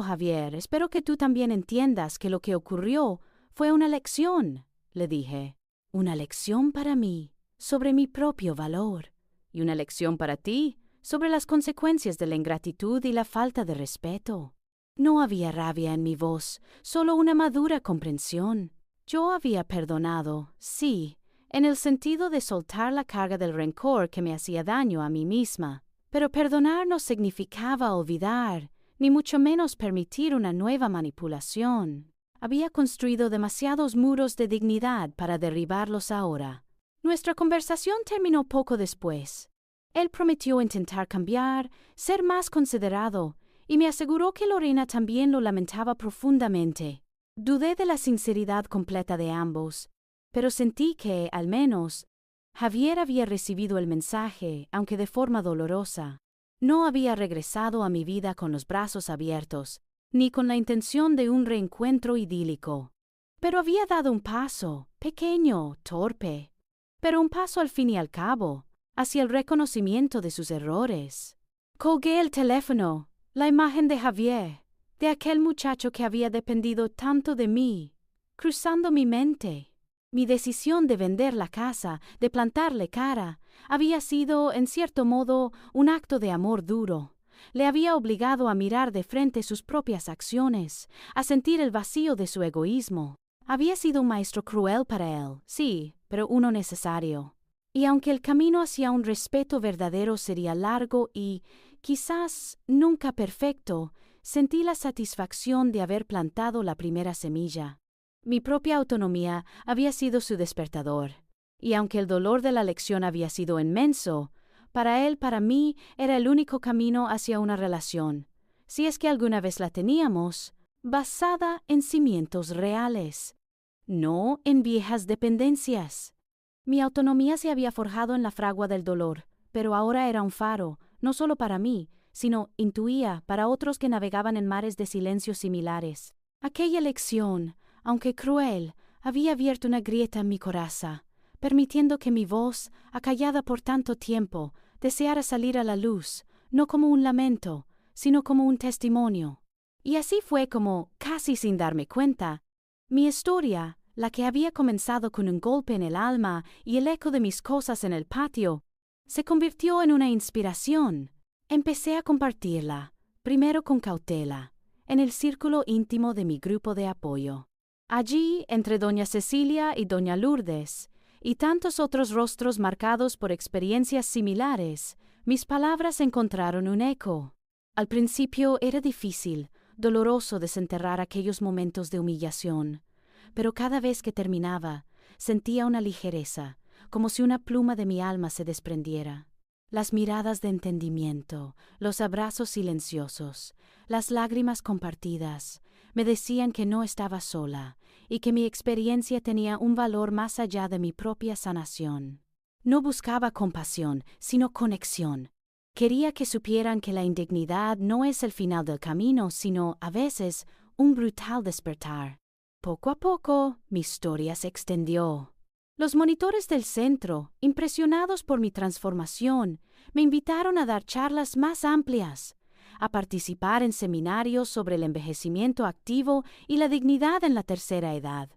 Speaker 1: Javier, espero que tú también entiendas que lo que ocurrió fue una lección», le dije. «Una lección para mí, sobre mi propio valor, y una lección para ti, sobre las consecuencias de la ingratitud y la falta de respeto». No había rabia en mi voz, solo una madura comprensión. Yo había perdonado, sí, en el sentido de soltar la carga del rencor que me hacía daño a mí misma. Pero perdonar no significaba olvidar, ni mucho menos permitir una nueva manipulación. Había construido demasiados muros de dignidad para derribarlos ahora. Nuestra conversación terminó poco después. Él prometió intentar cambiar, ser más considerado, y me aseguró que Lorena también lo lamentaba profundamente. Dudé de la sinceridad completa de ambos, pero sentí que, al menos, Javier había recibido el mensaje, aunque de forma dolorosa. No había regresado a mi vida con los brazos abiertos, ni con la intención de un reencuentro idílico. Pero había dado un paso, pequeño, torpe, pero un paso al fin y al cabo, hacia el reconocimiento de sus errores. Colgué el teléfono. La imagen de Javier, de aquel muchacho que había dependido tanto de mí, cruzando mi mente. Mi decisión de vender la casa, de plantarle cara, había sido, en cierto modo, un acto de amor duro. Le había obligado a mirar de frente sus propias acciones, a sentir el vacío de su egoísmo. Había sido un maestro cruel para él, sí, pero uno necesario. Y aunque el camino hacia un respeto verdadero sería largo y, quizás, nunca perfecto, sentí la satisfacción de haber plantado la primera semilla. Mi propia autonomía había sido su despertador, y aunque el dolor de la lección había sido inmenso, para él, para mí, era el único camino hacia una relación, si es que alguna vez la teníamos, basada en cimientos reales, no en viejas dependencias. Mi autonomía se había forjado en la fragua del dolor, pero ahora era un faro, no solo para mí, sino, intuía, para otros que navegaban en mares de silencio similares. Aquella lección, aunque cruel, había abierto una grieta en mi coraza, permitiendo que mi voz, acallada por tanto tiempo, deseara salir a la luz, no como un lamento, sino como un testimonio. Y así fue como, casi sin darme cuenta, mi historia, la que había comenzado con un golpe en el alma y el eco de mis cosas en el patio, se convirtió en una inspiración. Empecé a compartirla, primero con cautela, en el círculo íntimo de mi grupo de apoyo. Allí, entre doña Cecilia y doña Lourdes, y tantos otros rostros marcados por experiencias similares, mis palabras encontraron un eco. Al principio era difícil, doloroso desenterrar aquellos momentos de humillación, pero cada vez que terminaba, sentía una ligereza, como si una pluma de mi alma se desprendiera. Las miradas de entendimiento, los abrazos silenciosos, las lágrimas compartidas, me decían que no estaba sola y que mi experiencia tenía un valor más allá de mi propia sanación. No buscaba compasión, sino conexión. Quería que supieran que la indignidad no es el final del camino, sino, a veces, un brutal despertar. Poco a poco, mi historia se extendió. Los monitores del centro, impresionados por mi transformación, me invitaron a dar charlas más amplias, a participar en seminarios sobre el envejecimiento activo y la dignidad en la tercera edad.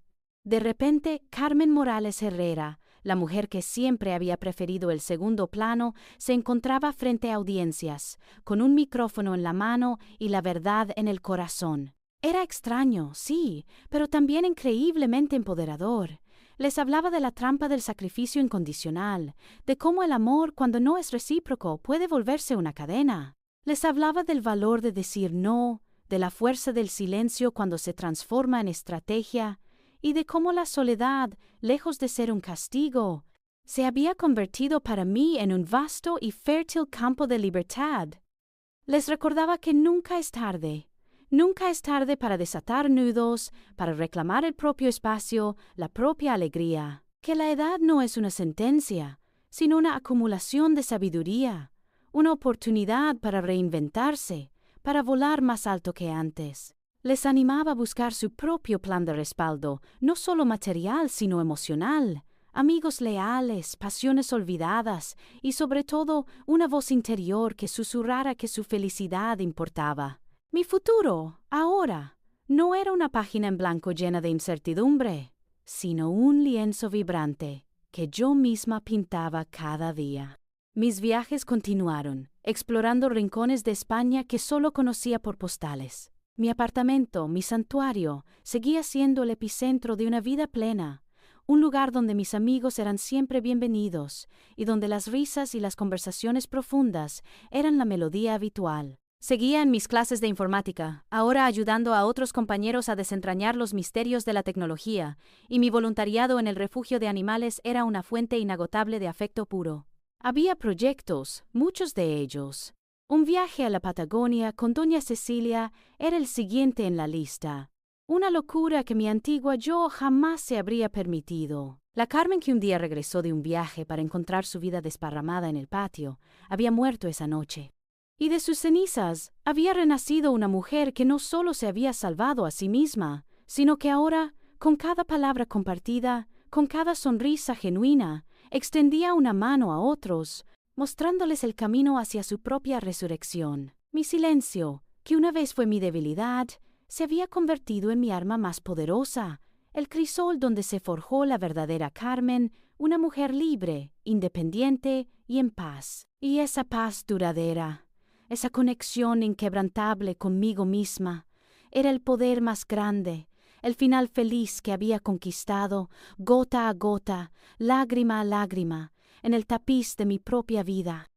Speaker 1: De repente, Carmen Morales Herrera, la mujer que siempre había preferido el segundo plano, se encontraba frente a audiencias, con un micrófono en la mano y la verdad en el corazón. Era extraño, sí, pero también increíblemente empoderador. Les hablaba de la trampa del sacrificio incondicional, de cómo el amor, cuando no es recíproco, puede volverse una cadena. Les hablaba del valor de decir no, de la fuerza del silencio cuando se transforma en estrategia, y de cómo la soledad, lejos de ser un castigo, se había convertido para mí en un vasto y fértil campo de libertad. Les recordaba que nunca es tarde. Nunca es tarde para desatar nudos, para reclamar el propio espacio, la propia alegría. Que la edad no es una sentencia, sino una acumulación de sabiduría, una oportunidad para reinventarse, para volar más alto que antes. Les animaba a buscar su propio plan de respaldo, no solo material, sino emocional. Amigos leales, pasiones olvidadas y, sobre todo, una voz interior que susurrara que su felicidad importaba. Mi futuro, ahora, no era una página en blanco llena de incertidumbre, sino un lienzo vibrante que yo misma pintaba cada día. Mis viajes continuaron, explorando rincones de España que solo conocía por postales. Mi apartamento, mi santuario, seguía siendo el epicentro de una vida plena, un lugar donde mis amigos eran siempre bienvenidos y donde las risas y las conversaciones profundas eran la melodía habitual. Seguía en mis clases de informática, ahora ayudando a otros compañeros a desentrañar los misterios de la tecnología, y mi voluntariado en el refugio de animales era una fuente inagotable de afecto puro. Había proyectos, muchos de ellos. Un viaje a la Patagonia con doña Cecilia era el siguiente en la lista. Una locura que mi antigua yo jamás se habría permitido. La Carmen que un día regresó de un viaje para encontrar su vida desparramada en el patio, había muerto esa noche. Y de sus cenizas había renacido una mujer que no solo se había salvado a sí misma, sino que ahora, con cada palabra compartida, con cada sonrisa genuina, extendía una mano a otros, mostrándoles el camino hacia su propia resurrección. Mi silencio, que una vez fue mi debilidad, se había convertido en mi arma más poderosa, el crisol donde se forjó la verdadera Carmen, una mujer libre, independiente y en paz. Y esa paz duradera, esa conexión inquebrantable conmigo misma, era el poder más grande, el final feliz que había conquistado, gota a gota, lágrima a lágrima, en el tapiz de mi propia vida.